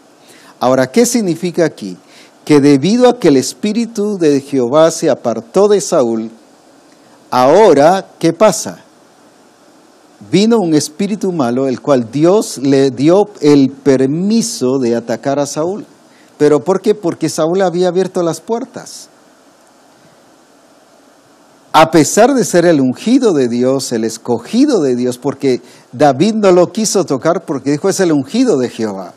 Ahora, ¿qué significa aquí? Que debido a que el Espíritu de Jehová se apartó de Saúl, ahora, ¿qué pasa? Vino un espíritu malo, el cual Dios le dio el permiso de atacar a Saúl. ¿Pero por qué? Porque Saúl había abierto las puertas. A pesar de ser el ungido de Dios, el escogido de Dios, porque David no lo quiso tocar porque dijo es el ungido de Jehová.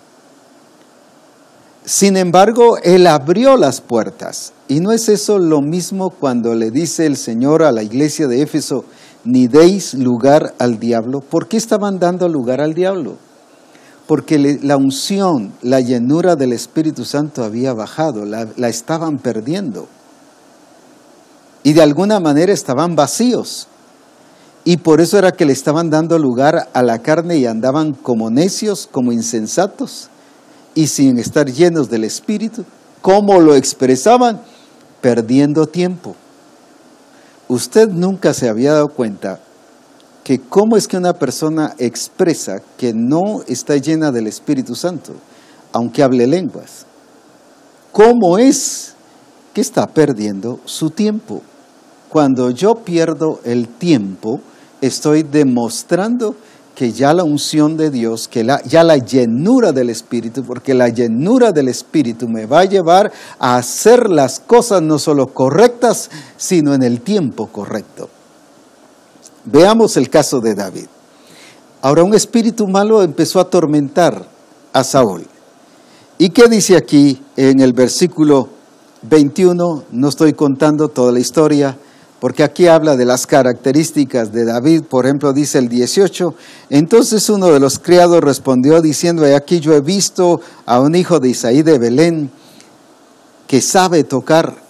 Sin embargo, él abrió las puertas. ¿Y no es eso lo mismo cuando le dice el Señor a la iglesia de Éfeso, ni deis lugar al diablo? ¿Por qué estaban dando lugar al diablo? Porque la unción, la llenura del Espíritu Santo había bajado, la estaban perdiendo. Y de alguna manera estaban vacíos. Y por eso era que le estaban dando lugar a la carne y andaban como necios, como insensatos. y sin estar llenos del Espíritu. ¿Cómo lo expresaban? Perdiendo tiempo. Usted nunca se había dado cuenta que cómo es que una persona expresa que no está llena del Espíritu Santo, aunque hable lenguas. ¿Cómo es que está perdiendo su tiempo? Cuando yo pierdo el tiempo, estoy demostrando que ya la unción de Dios, que ya la llenura del Espíritu, porque la llenura del Espíritu me va a llevar a hacer las cosas no solo correctas, sino en el tiempo correcto. Veamos el caso de David. Ahora un espíritu malo empezó a atormentar a Saúl. ¿Y qué dice aquí en el versículo 21? No estoy contando toda la historia, porque aquí habla de las características de David. Por ejemplo, dice el 18, entonces uno de los criados respondió diciendo, aquí yo he visto a un hijo de Isaí de Belén que sabe tocar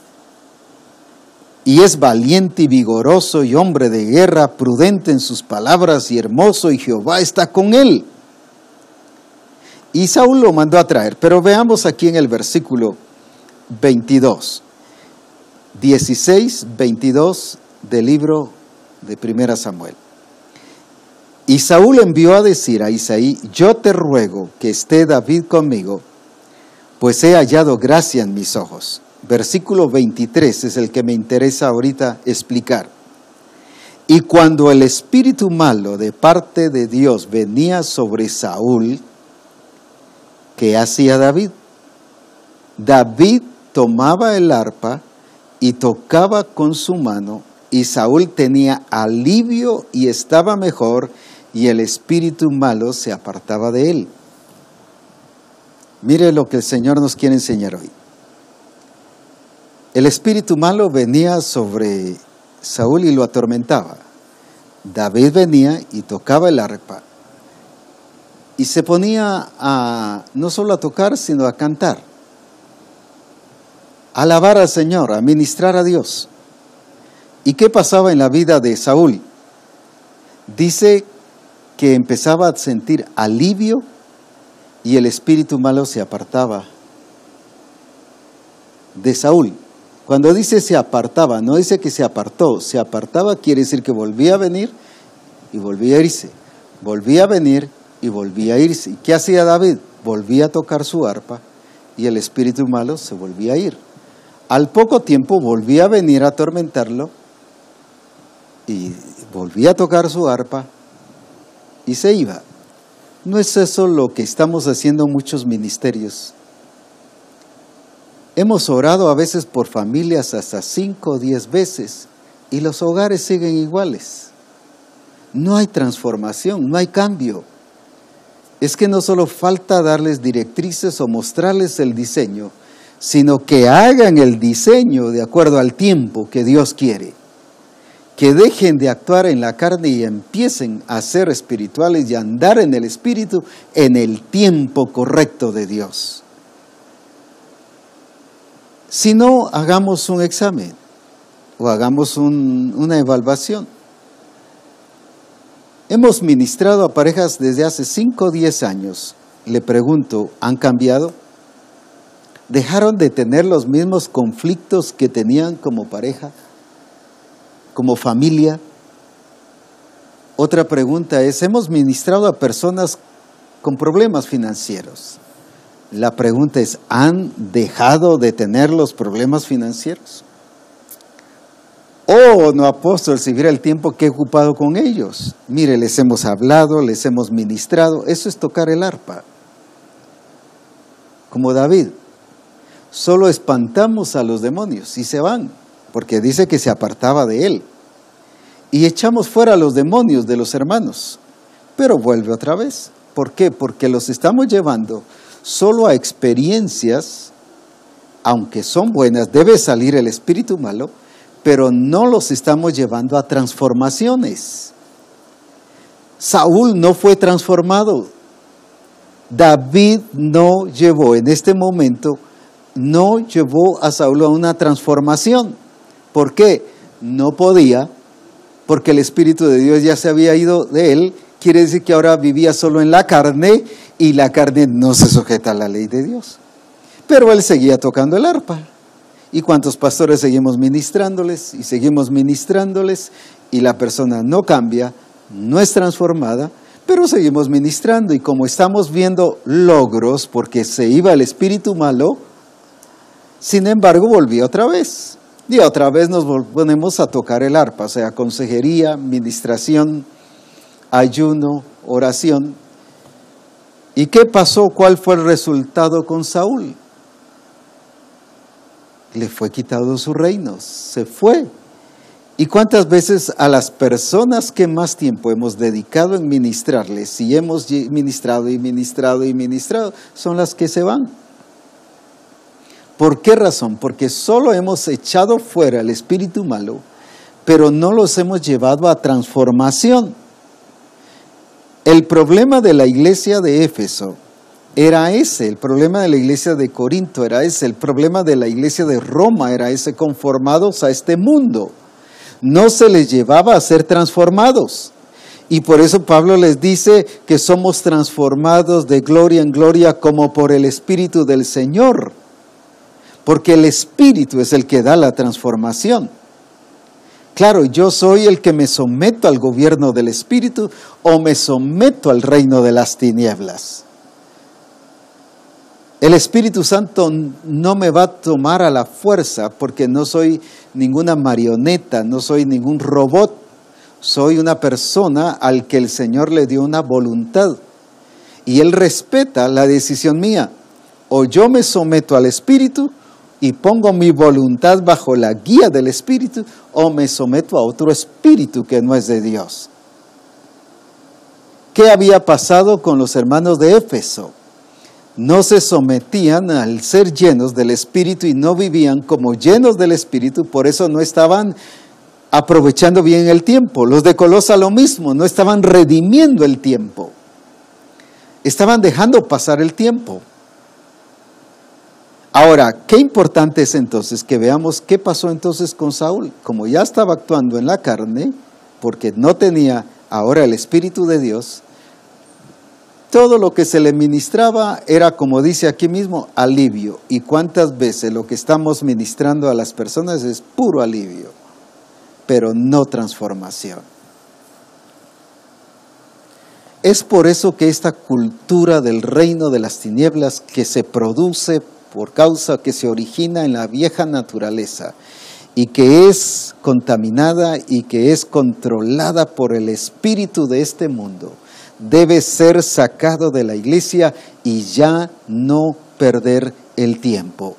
y es valiente y vigoroso y hombre de guerra, prudente en sus palabras y hermoso, y Jehová está con él. Y Saúl lo mandó a traer, pero veamos aquí en el versículo 22. 16, 22 del libro de 1 Samuel. Y Saúl envió a decir a Isaí, yo te ruego que esté David conmigo, pues he hallado gracia en mis ojos. Versículo 23 es el que me interesa ahorita explicar. Y cuando el espíritu malo de parte de Dios venía sobre Saúl, ¿qué hacía David? David tomaba el arpa y tocaba con su mano, y Saúl tenía alivio y estaba mejor, y el espíritu malo se apartaba de él. Mire lo que el Señor nos quiere enseñar hoy. El espíritu malo venía sobre Saúl y lo atormentaba. David venía y tocaba el arpa, y se ponía a no solo a tocar, sino a cantar, a alabar al Señor, a ministrar a Dios. ¿Y qué pasaba en la vida de Saúl? Dice que empezaba a sentir alivio y el espíritu malo se apartaba de Saúl. Cuando dice se apartaba, no dice que se apartó. Se apartaba quiere decir que volvía a venir y volvía a irse. Volvía a venir y volvía a irse. ¿Y qué hacía David? Volvía a tocar su arpa y el espíritu malo se volvía a ir. Al poco tiempo volvía a venir a atormentarlo y volvía a tocar su arpa y se iba. ¿No es eso lo que estamos haciendo en muchos ministerios? Hemos orado a veces por familias hasta 5 o 10 veces y los hogares siguen iguales. No hay transformación, no hay cambio. Es que no solo falta darles directrices o mostrarles el diseño, sino que hagan el diseño de acuerdo al tiempo que Dios quiere. Que dejen de actuar en la carne y empiecen a ser espirituales y a andar en el Espíritu en el tiempo correcto de Dios. Si no, hagamos un examen o hagamos una evaluación. Hemos ministrado a parejas desde hace 5 o 10 años. Le pregunto, ¿han cambiado? ¿Dejaron de tener los mismos conflictos que tenían como pareja, como familia? Otra pregunta es, ¿hemos ministrado a personas con problemas financieros? La pregunta es, ¿han dejado de tener los problemas financieros? Oh, no, apóstol, si viera el tiempo que he ocupado con ellos. Mire, les hemos hablado, les hemos ministrado. Eso es tocar el arpa. Como David. Solo espantamos a los demonios y se van, porque dice que se apartaba de él. Y echamos fuera a los demonios de los hermanos. Pero vuelve otra vez. ¿Por qué? Porque los estamos llevando solo a experiencias, aunque son buenas, debe salir el espíritu malo, pero no los estamos llevando a transformaciones. Saúl no fue transformado. David no llevó en este momento, no llevó a Saúl a una transformación. ¿Por qué? No podía, porque el Espíritu de Dios ya se había ido de él. Quiere decir que ahora vivía solo en la carne y la carne no se sujeta a la ley de Dios. Pero él seguía tocando el arpa. ¿Y cuántos pastores seguimos ministrándoles y seguimos ministrándoles y la persona no cambia, no es transformada, pero seguimos ministrando? Y como estamos viendo logros porque se iba el espíritu malo, sin embargo volvió otra vez. Y otra vez nos ponemos a tocar el arpa, o sea, consejería, ministración, ayuno, oración. ¿Y qué pasó? ¿Cuál fue el resultado con Saúl? Le fue quitado su reino, se fue. ¿Y cuántas veces a las personas que más tiempo hemos dedicado en ministrarles, y hemos ministrado y ministrado y ministrado, son las que se van? ¿Por qué razón? Porque solo hemos echado fuera el espíritu malo, pero no los hemos llevado a transformación. El problema de la iglesia de Éfeso era ese, el problema de la iglesia de Corinto era ese, el problema de la iglesia de Roma era ese, conformados a este mundo. No se les llevaba a ser transformados. Y por eso Pablo les dice que somos transformados de gloria en gloria como por el Espíritu del Señor. Porque el Espíritu es el que da la transformación. Claro, yo soy el que me someto al gobierno del Espíritu o me someto al reino de las tinieblas. El Espíritu Santo no me va a tomar a la fuerza porque no soy ninguna marioneta, no soy ningún robot. Soy una persona al que el Señor le dio una voluntad. Y Él respeta la decisión mía. O yo me someto al Espíritu y pongo mi voluntad bajo la guía del Espíritu, o me someto a otro espíritu que no es de Dios. ¿Qué había pasado con los hermanos de Éfeso? No se sometían al ser llenos del Espíritu y no vivían como llenos del Espíritu, por eso no estaban aprovechando bien el tiempo. Los de Colosa lo mismo, no estaban redimiendo el tiempo. Estaban dejando pasar el tiempo. Ahora, qué importante es entonces que veamos qué pasó entonces con Saúl. Como ya estaba actuando en la carne, porque no tenía ahora el Espíritu de Dios, todo lo que se le ministraba era, como dice aquí mismo, alivio. ¿Y cuántas veces lo que estamos ministrando a las personas es puro alivio, pero no transformación? Es por eso que esta cultura del reino de las tinieblas que se produce por causa que se origina en la vieja naturaleza y que es contaminada y que es controlada por el espíritu de este mundo, debe ser sacado de la iglesia y ya no perder el tiempo.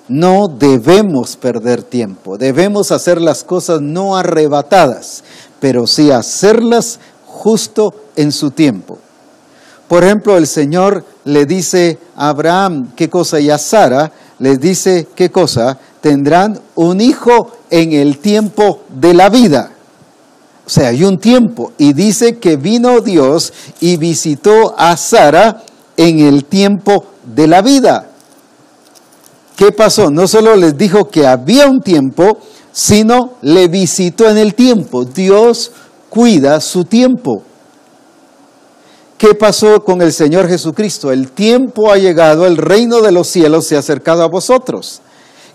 No debemos perder tiempo, debemos hacer las cosas no arrebatadas, pero sí hacerlas justo en su tiempo. Por ejemplo, el Señor le dice a Abraham, ¿qué cosa? Y a Sara les dice, ¿qué cosa? Tendrán un hijo en el tiempo de la vida. O sea, hay un tiempo. Y dice que vino Dios y visitó a Sara en el tiempo de la vida. ¿Qué pasó? No solo les dijo que había un tiempo, sino le visitó en el tiempo. Dios cuida su tiempo. ¿Qué pasó con el Señor Jesucristo? El tiempo ha llegado, el reino de los cielos se ha acercado a vosotros.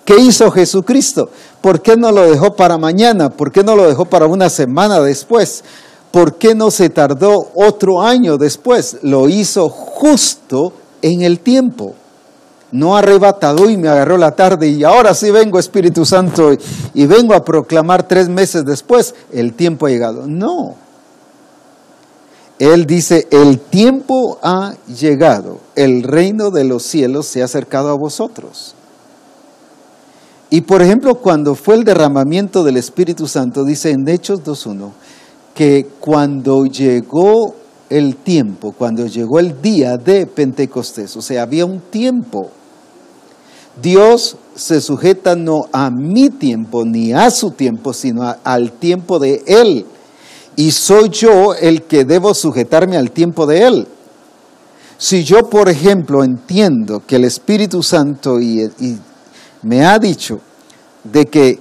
¿Qué hizo Jesucristo? ¿Por qué no lo dejó para mañana? ¿Por qué no lo dejó para una semana después? ¿Por qué no se tardó otro año después? Lo hizo justo en el tiempo. No arrebatado y me agarró la tarde y ahora sí vengo, Espíritu Santo, y vengo a proclamar 3 meses después. El tiempo ha llegado. No. Él dice, el tiempo ha llegado. El reino de los cielos se ha acercado a vosotros. Y por ejemplo, cuando fue el derramamiento del Espíritu Santo, dice en Hechos 2:1, que cuando llegó el tiempo, cuando llegó el día de Pentecostés, o sea, había un tiempo. Dios se sujeta no a mi tiempo ni a su tiempo, sino al tiempo de Él. Y soy yo el que debo sujetarme al tiempo de Él. Si yo, por ejemplo, entiendo que el Espíritu Santo y me ha dicho de que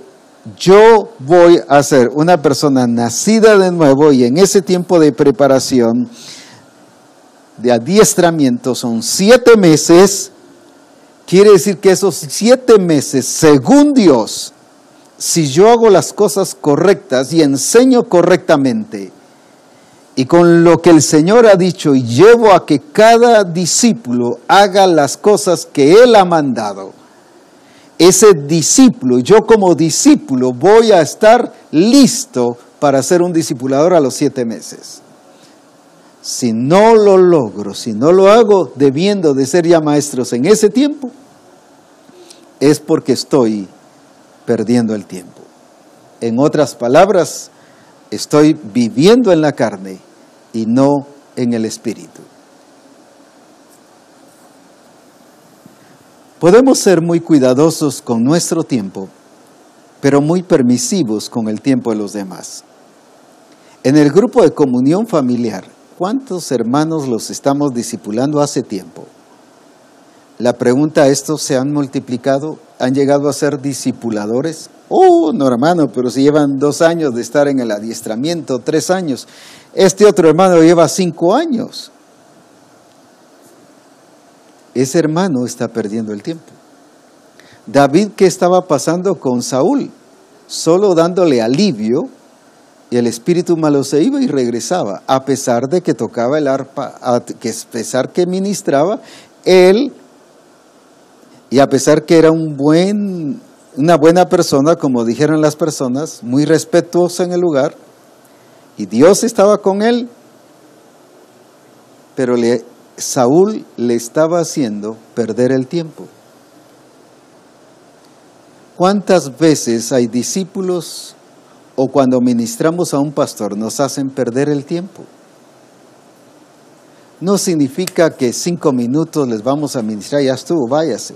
yo voy a ser una persona nacida de nuevo y en ese tiempo de preparación de adiestramiento son 7 meses, quiere decir que esos 7 meses, según Dios, si yo hago las cosas correctas y enseño correctamente, y con lo que el Señor ha dicho, y llevo a que cada discípulo haga las cosas que Él ha mandado, ese discípulo, yo como discípulo voy a estar listo para ser un discipulador a los 7 meses. Si no lo logro, si no lo hago debiendo de ser ya maestros en ese tiempo, es porque estoy perdiendo el tiempo. En otras palabras, estoy viviendo en la carne y no en el espíritu. Podemos ser muy cuidadosos con nuestro tiempo, pero muy permisivos con el tiempo de los demás. En el grupo de comunión familiar, ¿cuántos hermanos los estamos discipulando hace tiempo? La pregunta, ¿estos se han multiplicado? ¿Han llegado a ser discipuladores? No, hermano, pero si llevan 2 años de estar en el adiestramiento, 3 años. Este otro hermano lleva 5 años. Ese hermano está perdiendo el tiempo. David, ¿qué estaba pasando con Saúl? Solo dándole alivio, y el espíritu malo se iba y regresaba, a pesar de que tocaba el arpa, a pesar que ministraba, él, y a pesar que era una buena persona, como dijeron las personas, muy respetuoso en el lugar, y Dios estaba con él, pero Saúl le estaba haciendo perder el tiempo. ¿Cuántas veces hay discípulos o cuando ministramos a un pastor nos hacen perder el tiempo? No significa que 5 minutos les vamos a ministrar, ya estuvo, váyase.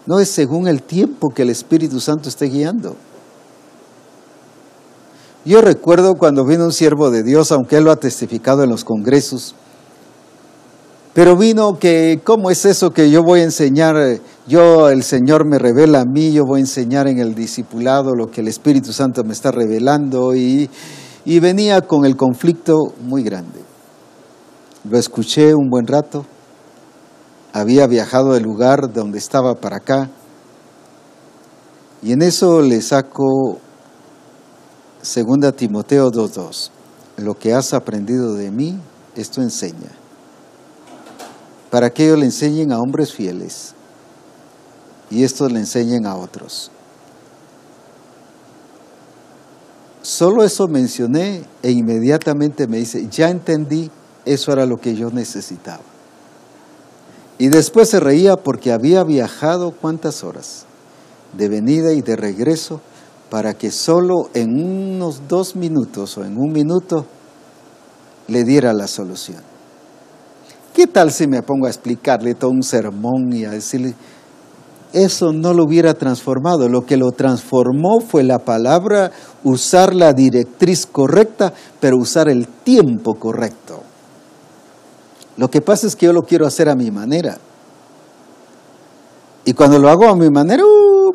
No, es según el tiempo que el Espíritu Santo esté guiando. Yo recuerdo cuando vino un siervo de Dios, aunque él lo ha testificado en los congresos, pero vino que, ¿cómo es eso que yo voy a enseñar? El Señor me revela a mí, yo voy a enseñar en el discipulado lo que el Espíritu Santo me está revelando, y venía con el conflicto muy grande. Lo escuché un buen rato, había viajado del lugar donde estaba para acá, y en eso le saco 2 Timoteo 2:2. Lo que has aprendido de mí, esto enseña, para que ellos le enseñen a hombres fieles, y estos le enseñen a otros. Solo eso mencioné, e inmediatamente me dice, ya entendí, eso era lo que yo necesitaba. Y después se reía porque había viajado ¿cuántas horas? De venida y de regreso, para que solo en unos 2 minutos o en 1 minuto le diera la solución. ¿Qué tal si me pongo a explicarle todo un sermón y a decirle? Eso no lo hubiera transformado. Lo que lo transformó fue la palabra, usar la directriz correcta, pero usar el tiempo correcto. Lo que pasa es que yo lo quiero hacer a mi manera. Y cuando lo hago a mi manera,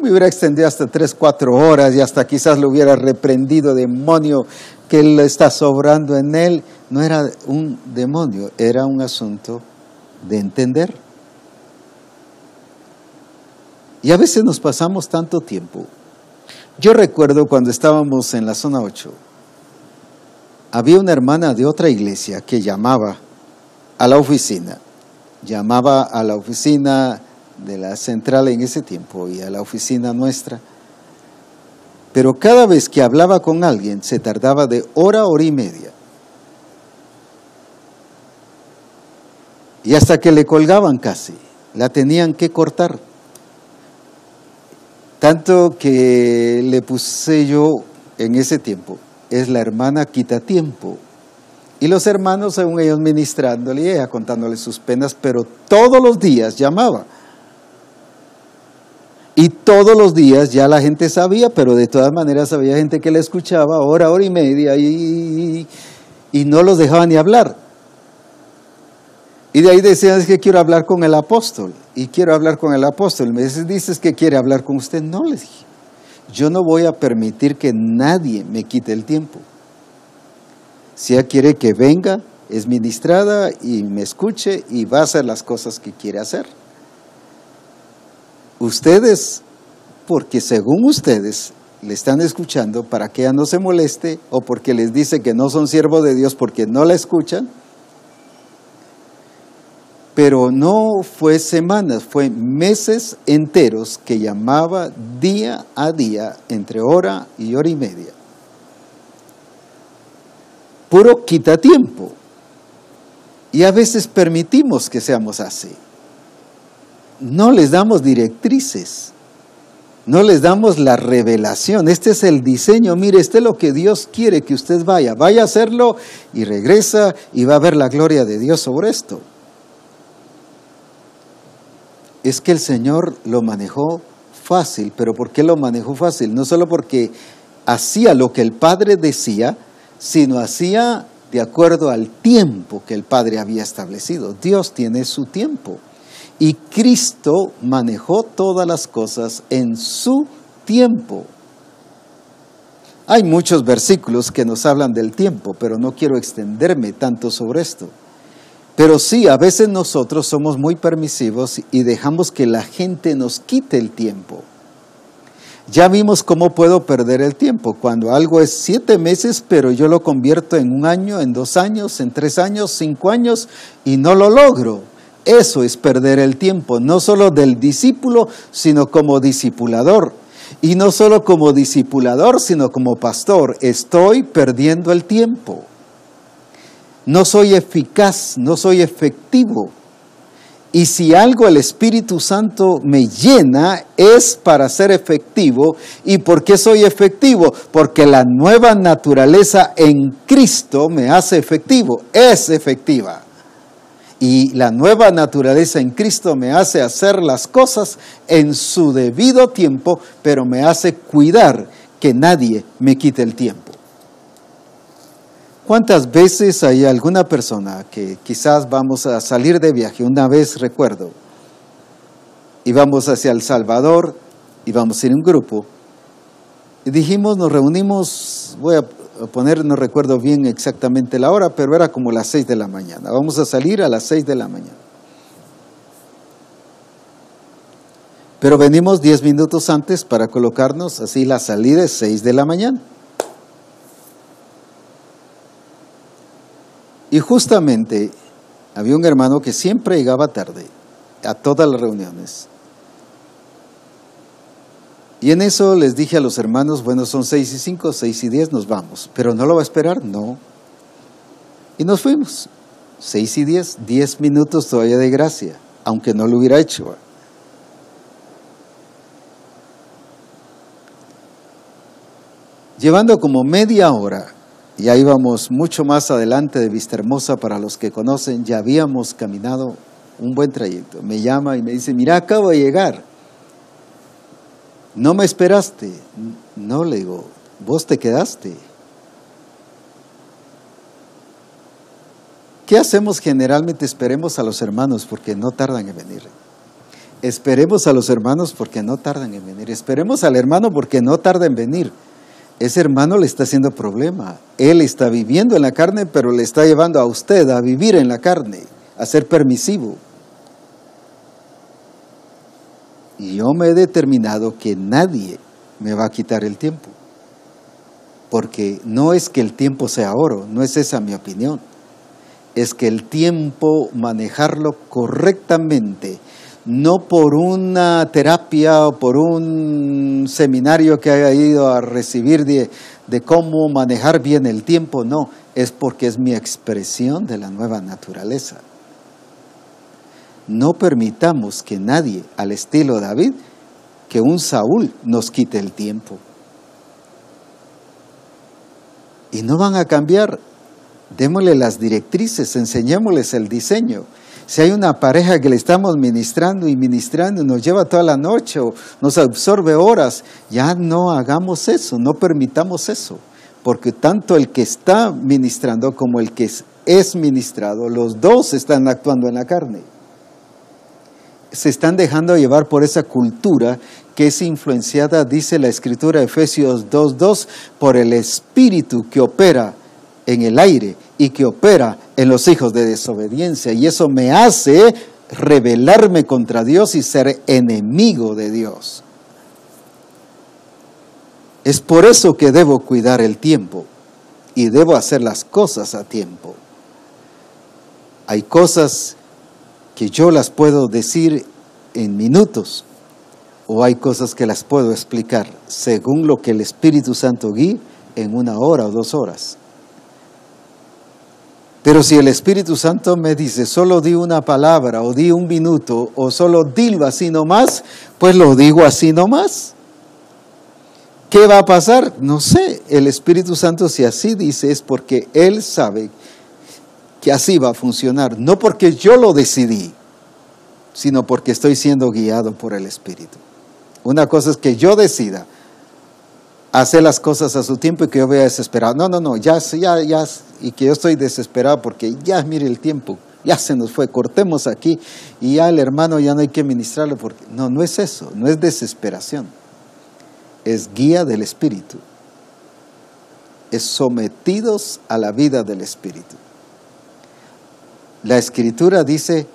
me hubiera extendido hasta 3, 4 horas y hasta quizás lo hubiera reprendido, demonio, que él está sobrando en él. No era un demonio, era un asunto de entender. Y a veces nos pasamos tanto tiempo. Yo recuerdo cuando estábamos en la zona 8, había una hermana de otra iglesia que llamaba a la oficina de la central en ese tiempo y a la oficina nuestra, pero cada vez que hablaba con alguien se tardaba de hora y media, y hasta que le colgaban casi, la tenían que cortar, tanto que le puse yo en ese tiempo, es la hermana quita tiempo. Y los hermanos, según ellos, ministrándole y ella contándole sus penas, pero todos los días llamaba. Y todos los días ya la gente sabía, pero de todas maneras había gente que le escuchaba hora y media y no los dejaba ni hablar. Y de ahí decían, es que quiero hablar con el apóstol. Y quiero hablar con el apóstol. Me dices que quiere hablar con usted. No, les dije. Yo no voy a permitir que nadie me quite el tiempo. Si ella quiere que venga, es ministrada y me escuche y va a hacer las cosas que quiere hacer. Ustedes, porque según ustedes le están escuchando para que ella no se moleste o porque les dice que no son siervos de Dios porque no la escuchan, pero no fue semanas, fue meses enteros que llamaba día a día entre hora y media. Puro quitatiempo. Y a veces permitimos que seamos así. No les damos directrices, no les damos la revelación. Este es el diseño, mire, este es lo que Dios quiere que usted vaya a hacerlo y regresa y va a ver la gloria de Dios sobre esto. Es que el Señor lo manejó fácil, pero ¿por qué lo manejó fácil? No solo porque hacía lo que el Padre decía, sino hacía de acuerdo al tiempo que el Padre había establecido. Dios tiene su tiempo. Y Cristo manejó todas las cosas en su tiempo. Hay muchos versículos que nos hablan del tiempo, pero no quiero extenderme tanto sobre esto. Pero sí, a veces nosotros somos muy permisivos y dejamos que la gente nos quite el tiempo. Ya vimos cómo puedo perder el tiempo. Cuando algo es 7 meses, pero yo lo convierto en 1 año, en 2 años, en 3 años, 5 años, y no lo logro. Eso es perder el tiempo, no solo del discípulo, sino como discipulador. Y no solo como discipulador, sino como pastor. Estoy perdiendo el tiempo. No soy eficaz, no soy efectivo. Y si algo el Espíritu Santo me llena es para ser efectivo. ¿Y por qué soy efectivo? Porque la nueva naturaleza en Cristo me hace efectivo, es efectiva. Y la nueva naturaleza en Cristo me hace hacer las cosas en su debido tiempo, pero me hace cuidar que nadie me quite el tiempo. ¿Cuántas veces hay alguna persona que quizás vamos a salir de viaje? Una vez recuerdo, íbamos hacia El Salvador, íbamos en un grupo, y dijimos, nos reunimos, voy a poner, no recuerdo bien exactamente la hora, pero era como las 6 de la mañana. Vamos a salir a las 6 de la mañana. Pero venimos 10 minutos antes para colocarnos, así la salida es 6 de la mañana. Y justamente había un hermano que siempre llegaba tarde a todas las reuniones. Y en eso les dije a los hermanos, bueno, son 6:05, 6:10, nos vamos. ¿Pero no lo va a esperar? No. Y nos fuimos. 6:10, 10 minutos todavía de gracia, aunque no lo hubiera hecho. Llevando como media hora, ya íbamos mucho más adelante de Vista Hermosa, para los que conocen, ya habíamos caminado un buen trayecto. Me llama y me dice, mira, acabo de llegar. ¿No me esperaste? No, le digo, vos te quedaste. ¿Qué hacemos generalmente? Esperemos a los hermanos porque no tardan en venir. Esperemos a los hermanos porque no tardan en venir. Esperemos al hermano porque no tarda en venir. Ese hermano le está haciendo problema. Él está viviendo en la carne, pero le está llevando a usted a vivir en la carne, a ser permisivo. Y yo me he determinado que nadie me va a quitar el tiempo. Porque no es que el tiempo sea oro, no es esa mi opinión. Es que el tiempo, manejarlo correctamente, no por una terapia o por un seminario que haya ido a recibir de cómo manejar bien el tiempo, no, es porque es mi expresión de la nueva naturaleza. No permitamos que nadie, al estilo David, que un Saúl nos quite el tiempo. Y no van a cambiar, démosle las directrices, enseñémosles el diseño. Si hay una pareja que le estamos ministrando y ministrando y nos lleva toda la noche o nos absorbe horas, ya no hagamos eso, no permitamos eso. Porque tanto el que está ministrando como el que es ministrado, los dos están actuando en la carne. Se están dejando llevar por esa cultura que es influenciada, dice la Escritura, Efesios 2:2, por el espíritu que opera en el aire y que opera en los hijos de desobediencia. Y eso me hace rebelarme contra Dios y ser enemigo de Dios. Es por eso que debo cuidar el tiempo y debo hacer las cosas a tiempo. Hay cosas que yo las puedo decir en minutos o hay cosas que las puedo explicar según lo que el Espíritu Santo guíe en 1 hora o 2 horas. Pero si el Espíritu Santo me dice, solo di una palabra o di 1 minuto o solo dilo así nomás, pues lo digo así nomás. ¿Qué va a pasar? No sé. El Espíritu Santo, si así dice, es porque Él sabe que así va a funcionar. No porque yo lo decidí, sino porque estoy siendo guiado por el Espíritu. Una cosa es que yo decida hacer las cosas a su tiempo y que yo vea desesperado. No, ya, y que yo estoy desesperado porque ya, mire el tiempo, ya se nos fue, cortemos aquí y ya el hermano ya no hay que ministrarle porque... No es eso, no es desesperación. Es guía del Espíritu. Es sometidos a la vida del Espíritu. La Escritura dice,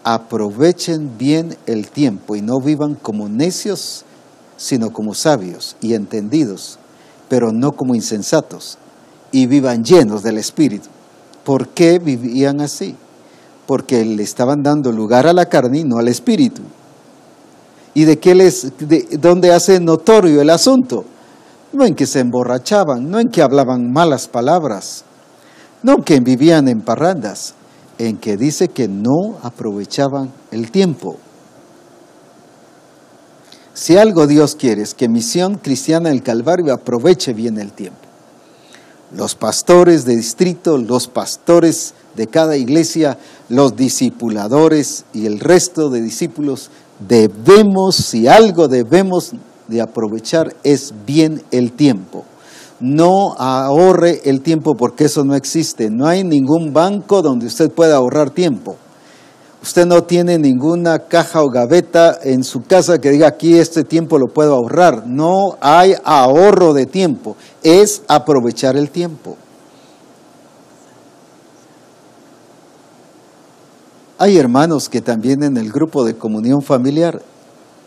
aprovechen bien el tiempo y no vivan como necios, sino como sabios y entendidos, pero no como insensatos, y vivan llenos del Espíritu. ¿Por qué vivían así? Porque le estaban dando lugar a la carne y no al Espíritu. ¿Y dónde hace notorio el asunto? No en que se emborrachaban, no en que hablaban malas palabras, no en que vivían en parrandas, en que dice que no aprovechaban el tiempo. Si algo Dios quiere es que Misión Cristiana del Calvario aproveche bien el tiempo. Los pastores de distrito, los pastores de cada iglesia, los discipuladores y el resto de discípulos debemos, si algo debemos de aprovechar es bien el tiempo. No ahorre el tiempo porque eso no existe. No hay ningún banco donde usted pueda ahorrar tiempo. Usted no tiene ninguna caja o gaveta en su casa que diga aquí este tiempo lo puedo ahorrar. No hay ahorro de tiempo. Es aprovechar el tiempo. Hay hermanos que también en el grupo de comunión familiar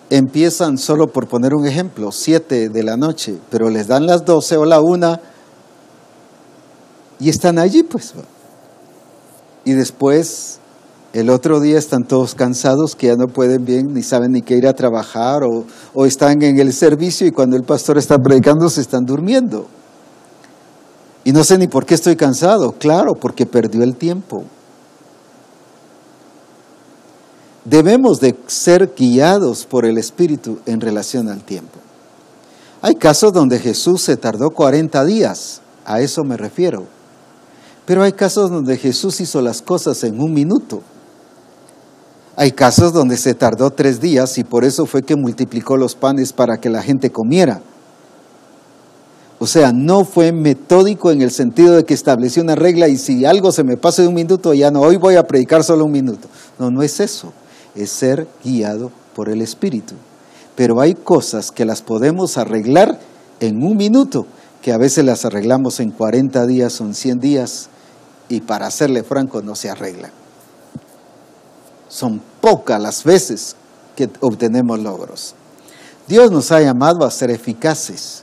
empiezan, solo por poner un ejemplo, 7 de la noche, pero les dan las 12 o la 1 y están allí pues. Y después el otro día están todos cansados que ya no pueden bien, ni saben ni qué ir a trabajar o están en el servicio y cuando el pastor está predicando se están durmiendo. Y no sé ni por qué estoy cansado, claro, porque perdió el tiempo. Debemos de ser guiados por el Espíritu en relación al tiempo. Hay casos donde Jesús se tardó 40 días, a eso me refiero. Pero hay casos donde Jesús hizo las cosas en 1 minuto. Hay casos donde se tardó 3 días y por eso fue que multiplicó los panes para que la gente comiera. O sea, no fue metódico en el sentido de que estableció una regla y si algo se me pasa de 1 minuto, ya no, hoy voy a predicar solo 1 minuto. No es eso. Es ser guiado por el Espíritu. Pero hay cosas que las podemos arreglar en 1 minuto, que a veces las arreglamos en 40 días o en 100 días, y para serle franco no se arreglan. Son pocas las veces que obtenemos logros. Dios nos ha llamado a ser eficaces,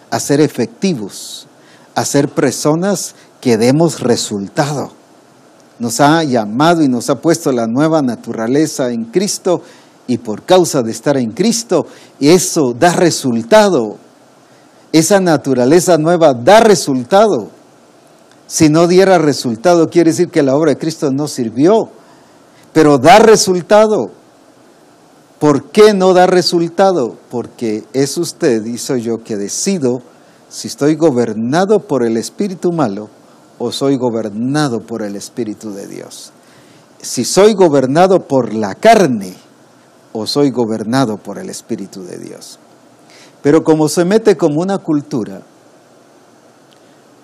a ser efectivos, a ser personas que demos resultado. Nos ha llamado y nos ha puesto la nueva naturaleza en Cristo y por causa de estar en Cristo, eso da resultado. Esa naturaleza nueva da resultado. Si no diera resultado, quiere decir que la obra de Cristo no sirvió, pero da resultado. ¿Por qué no da resultado? Porque es usted y soy yo que decido si estoy gobernado por el espíritu malo o soy gobernado por el Espíritu de Dios. Si soy gobernado por la carne o soy gobernado por el Espíritu de Dios. Pero como se mete como una cultura,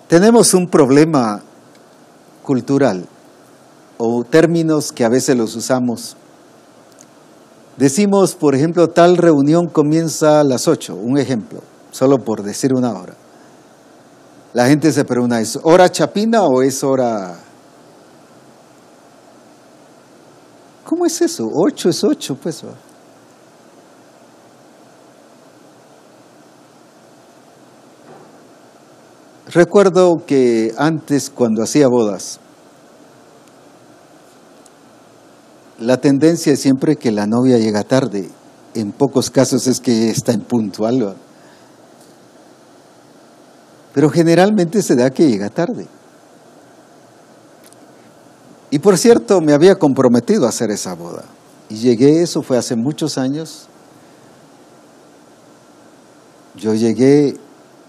tenemos un problema cultural o términos que a veces los usamos. Decimos, por ejemplo, tal reunión comienza a las 8, un ejemplo, solo por decir una hora. La gente se pregunta, ¿es hora chapina o es hora? ¿Cómo es eso? 8 es 8, pues. Recuerdo que antes, cuando hacía bodas, la tendencia es siempre que la novia llega tarde. En pocos casos es que está impuntual, ¿no? Pero generalmente se da que llega tarde. Y por cierto, me había comprometido a hacer esa boda. Y llegué, eso fue hace muchos años. Yo llegué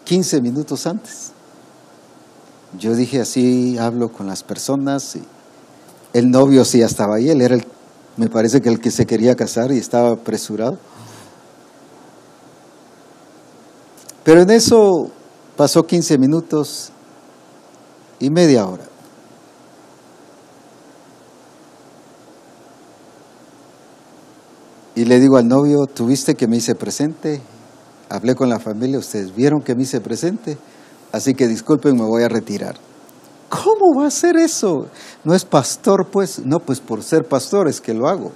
15 minutos antes. Yo dije, así hablo con las personas. Y el novio sí ya estaba ahí, él era me parece que el que se quería casar y estaba apresurado. Pero en eso pasó 15 minutos y media hora. Y le digo al novio, ¿tuviste que me hice presente? Hablé con la familia, ustedes vieron que me hice presente, así que disculpen, me voy a retirar. ¿Cómo va a ser eso? ¿No es pastor, pues? No, pues por ser pastor es que lo hago.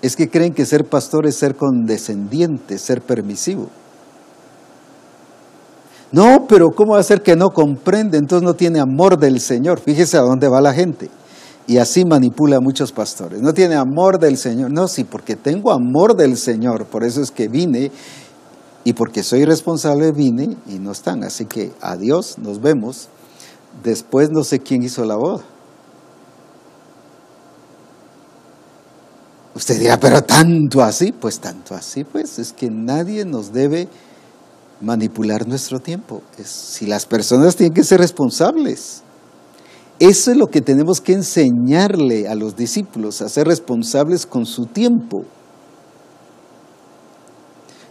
Es que creen que ser pastor es ser condescendiente, ser permisivo. No, pero ¿cómo va a ser que no comprende? Entonces no tiene amor del Señor. Fíjese a dónde va la gente. Y así manipula a muchos pastores. No tiene amor del Señor. No, sí, porque tengo amor del Señor. Por eso es que vine. Y porque soy responsable vine y no están. Así que adiós, nos vemos. Después no sé quién hizo la boda. Usted dirá, pero tanto así. Pues tanto así, pues es que nadie nos debe manipular nuestro tiempo. Si las personas tienen que ser responsables. Eso es lo que tenemos que enseñarle a los discípulos, a ser responsables con su tiempo.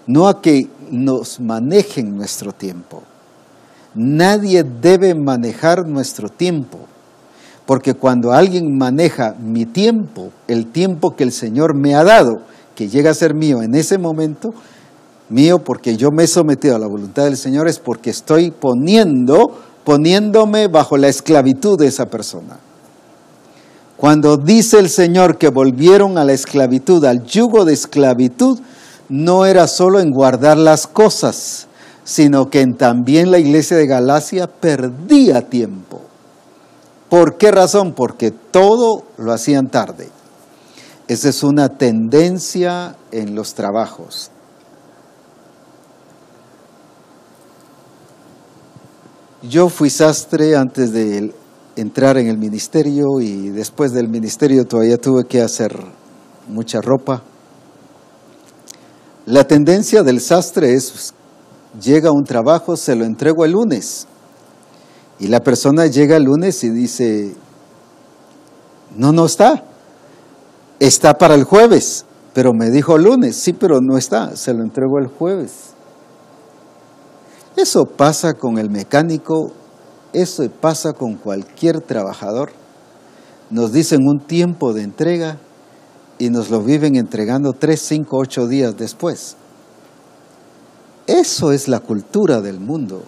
No a que nos manejen nuestro tiempo. Nadie debe manejar nuestro tiempo, porque cuando alguien maneja mi tiempo, el tiempo que el Señor me ha dado, que llega a ser mío en ese momento, mío porque yo me he sometido a la voluntad del Señor, es porque estoy poniéndome bajo la esclavitud de esa persona. Cuando dice el Señor que volvieron a la esclavitud, al yugo de esclavitud, no era solo en guardar las cosas, sino que también la iglesia de Galacia perdía tiempo. ¿Por qué razón? Porque todo lo hacían tarde. Esa es una tendencia en los trabajos. Yo fui sastre antes de entrar en el ministerio y después del ministerio todavía tuve que hacer mucha ropa. La tendencia del sastre es, llega a un trabajo, se lo entrego el lunes. Y la persona llega el lunes y dice, no está. Está para el jueves, pero me dijo lunes. Sí, pero no está, se lo entrego el jueves. Eso pasa con el mecánico, eso pasa con cualquier trabajador. Nos dicen un tiempo de entrega y nos lo viven entregando 3, 5, 8 días después. Eso es la cultura del mundo.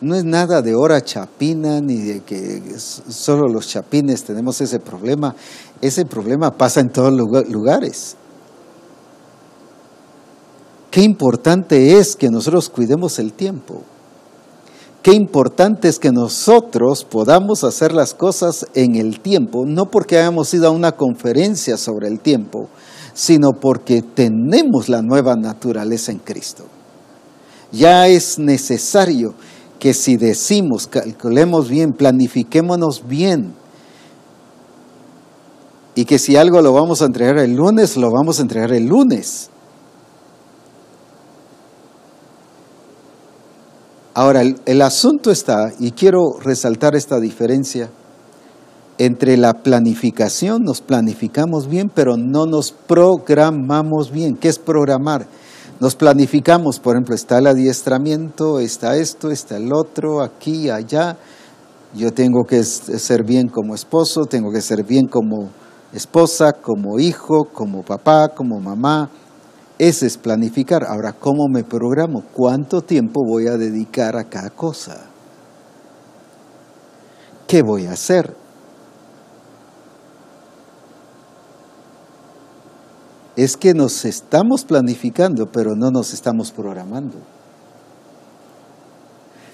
No es nada de hora chapina, ni de que solo los chapines tenemos ese problema. Ese problema pasa en todos lugares. Qué importante es que nosotros cuidemos el tiempo. Qué importante es que nosotros podamos hacer las cosas en el tiempo, no porque hayamos ido a una conferencia sobre el tiempo, sino porque tenemos la nueva naturaleza en Cristo. Ya es necesario que si decimos, calculemos bien, planifiquémonos bien, y que si algo lo vamos a entregar el lunes, lo vamos a entregar el lunes. Ahora, el asunto está, y quiero resaltar esta diferencia, entre la planificación, nos planificamos bien, pero no nos programamos bien. ¿Qué es programar? Nos planificamos, por ejemplo, está el adiestramiento, está esto, está el otro, aquí, allá. Yo tengo que ser bien como esposo, tengo que ser bien como esposa, como hijo, como papá, como mamá. Ese es planificar. Ahora, ¿cómo me programo? ¿Cuánto tiempo voy a dedicar a cada cosa? ¿Qué voy a hacer? Es que nos estamos planificando, pero no nos estamos programando.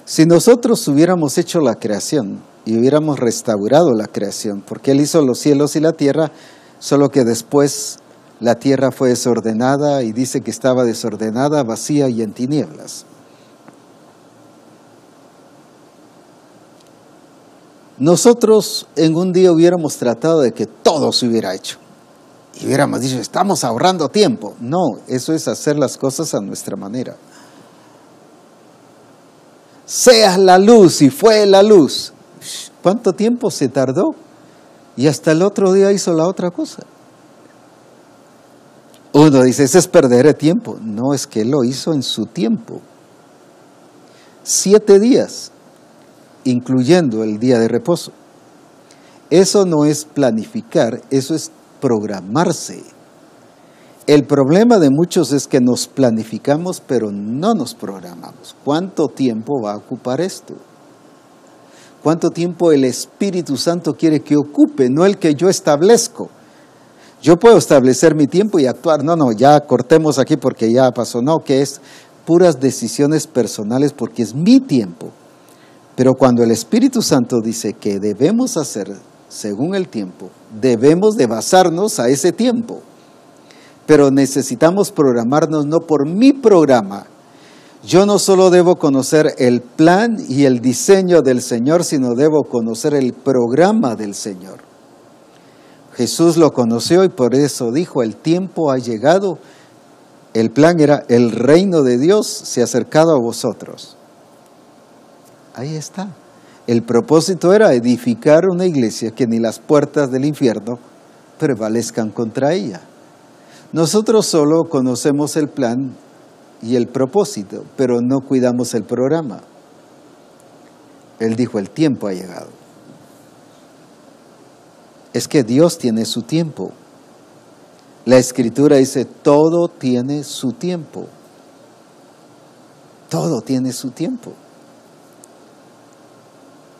Si nosotros hubiéramos hecho la creación y hubiéramos restaurado la creación, porque Él hizo los cielos y la tierra, solo que después la tierra fue desordenada y dice que estaba desordenada, vacía y en tinieblas. Nosotros en un día hubiéramos tratado de que todo se hubiera hecho. Y hubiéramos dicho, estamos ahorrando tiempo. No, eso es hacer las cosas a nuestra manera. Sea la luz, y fue la luz. ¿Cuánto tiempo se tardó? Y hasta el otro día hizo la otra cosa. Uno dice, eso es perder el tiempo. No, es que Él lo hizo en su tiempo. 7 días, incluyendo el día de reposo. Eso no es planificar, eso es programarse. El problema de muchos es que nos planificamos, pero no nos programamos. ¿Cuánto tiempo va a ocupar esto? ¿Cuánto tiempo el Espíritu Santo quiere que ocupe? No el que yo establezco. Yo puedo establecer mi tiempo y actuar. No, ya cortemos aquí porque ya pasó. No, que es puras decisiones personales porque es mi tiempo. Pero cuando el Espíritu Santo dice que debemos hacer según el tiempo, debemos de basarnos a ese tiempo. Pero necesitamos programarnos no por mi programa. Yo no solo debo conocer el plan y el diseño del Señor, sino debo conocer el programa del Señor. Jesús lo conoció y por eso dijo, el tiempo ha llegado. El plan era, el reino de Dios se ha acercado a vosotros. Ahí está. El propósito era edificar una iglesia que ni las puertas del infierno prevalezcan contra ella. Nosotros solo conocemos el plan y el propósito, pero no cuidamos el programa. Él dijo, el tiempo ha llegado. Es que Dios tiene su tiempo. La Escritura dice, todo tiene su tiempo. Todo tiene su tiempo.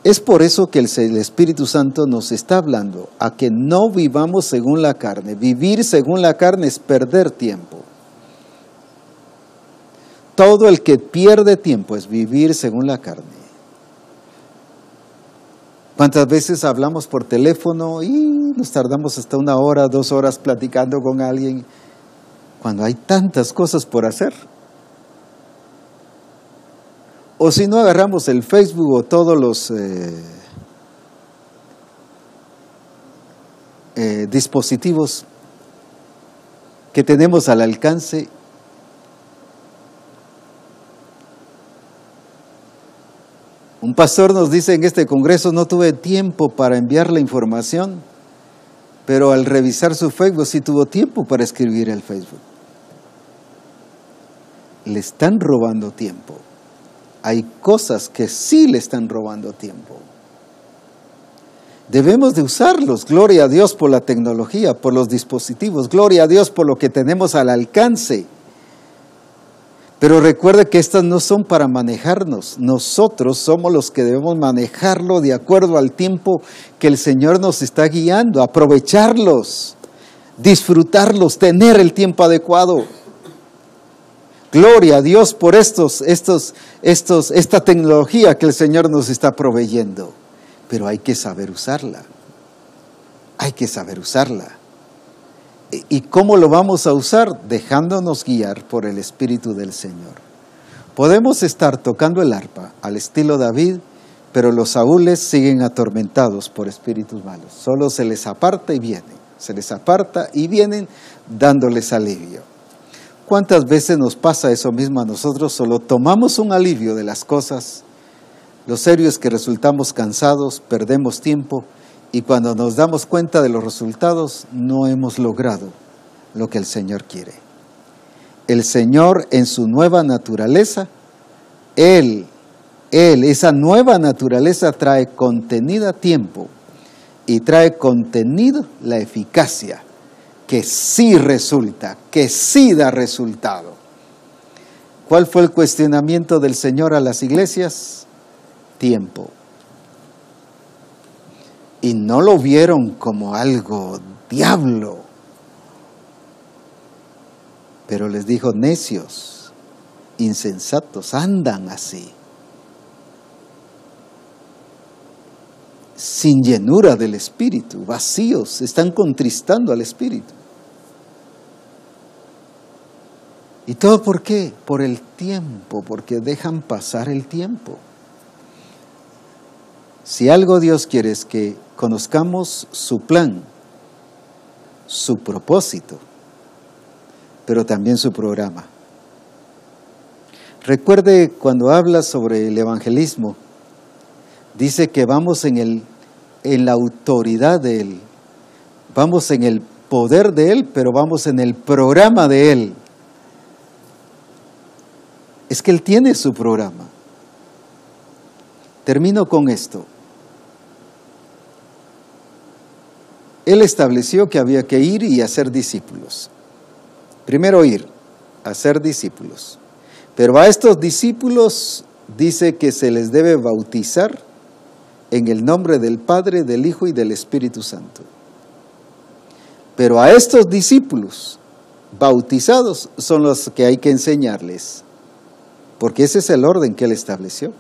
Es por eso que el Espíritu Santo nos está hablando a que no vivamos según la carne. Vivir según la carne es perder tiempo. Todo el que pierde tiempo es vivir según la carne. ¿Cuántas veces hablamos por teléfono y nos tardamos hasta 1 hora, 2 horas platicando con alguien cuando hay tantas cosas por hacer? O si no agarramos el Facebook o todos los dispositivos que tenemos al alcance. Un pastor nos dice en este congreso, no tuve tiempo para enviar la información, pero al revisar su Facebook sí tuvo tiempo para escribir el Facebook. Le están robando tiempo. Hay cosas que sí le están robando tiempo. Debemos de usarlos. Gloria a Dios por la tecnología, por los dispositivos. Gloria a Dios por lo que tenemos al alcance. Pero recuerde que estas no son para manejarnos. Nosotros somos los que debemos manejarlo de acuerdo al tiempo que el Señor nos está guiando. Aprovecharlos, disfrutarlos, tener el tiempo adecuado. Gloria a Dios por esta tecnología que el Señor nos está proveyendo. Pero hay que saber usarla. Hay que saber usarla. ¿Y cómo lo vamos a usar? Dejándonos guiar por el Espíritu del Señor. Podemos estar tocando el arpa al estilo David, pero los saúles siguen atormentados por espíritus malos. Solo se les aparta y vienen. Se les aparta y vienen dándoles alivio. ¿Cuántas veces nos pasa eso mismo a nosotros? Solo tomamos un alivio de las cosas. Lo serio es que resultamos cansados, perdemos tiempo y cuando nos damos cuenta de los resultados no hemos logrado lo que el Señor quiere. El Señor en su nueva naturaleza, esa nueva naturaleza trae contenido tiempo y trae contenido la eficacia. que sí resulta, que sí da resultado. ¿Cuál fue el cuestionamiento del Señor a las iglesias? Tiempo. Y no lo vieron como algo diablo, pero les dijo: necios, insensatos, andan así, sin llenura del Espíritu, vacíos, están contristando al Espíritu. ¿Y todo por qué? Por el tiempo, porque dejan pasar el tiempo. Si algo Dios quiere es que conozcamos su plan, su propósito, pero también su programa. Recuerde, cuando habla sobre el evangelismo, dice que vamos en la autoridad de Él, vamos en el poder de Él, pero vamos en el programa de Él. Es que Él tiene su programa. Termino con esto. Él estableció que había que ir y hacer discípulos. Primero ir, hacer discípulos. Pero a estos discípulos dice que se les debe bautizar en el nombre del Padre, del Hijo y del Espíritu Santo. Pero a estos discípulos bautizados son los que hay que enseñarles, porque ese es el orden que Él estableció.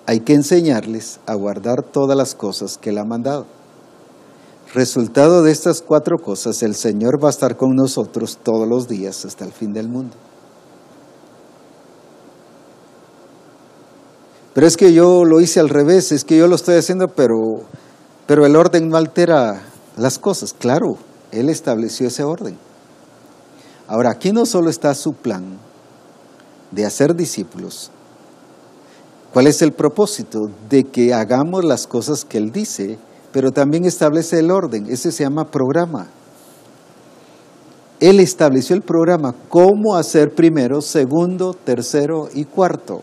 Hay que enseñarles a guardar todas las cosas que Él ha mandado. Resultado de estas 4 cosas, el Señor va a estar con nosotros todos los días hasta el fin del mundo. Pero es que yo lo hice al revés, es que yo lo estoy haciendo, pero el orden no altera las cosas. Claro, Él estableció ese orden. Ahora, aquí no solo está su plan de hacer discípulos. ¿Cuál es el propósito? De que hagamos las cosas que Él dice, pero también establece el orden. Ese se llama programa. Él estableció el programa, cómo hacer primero, segundo, tercero y cuarto.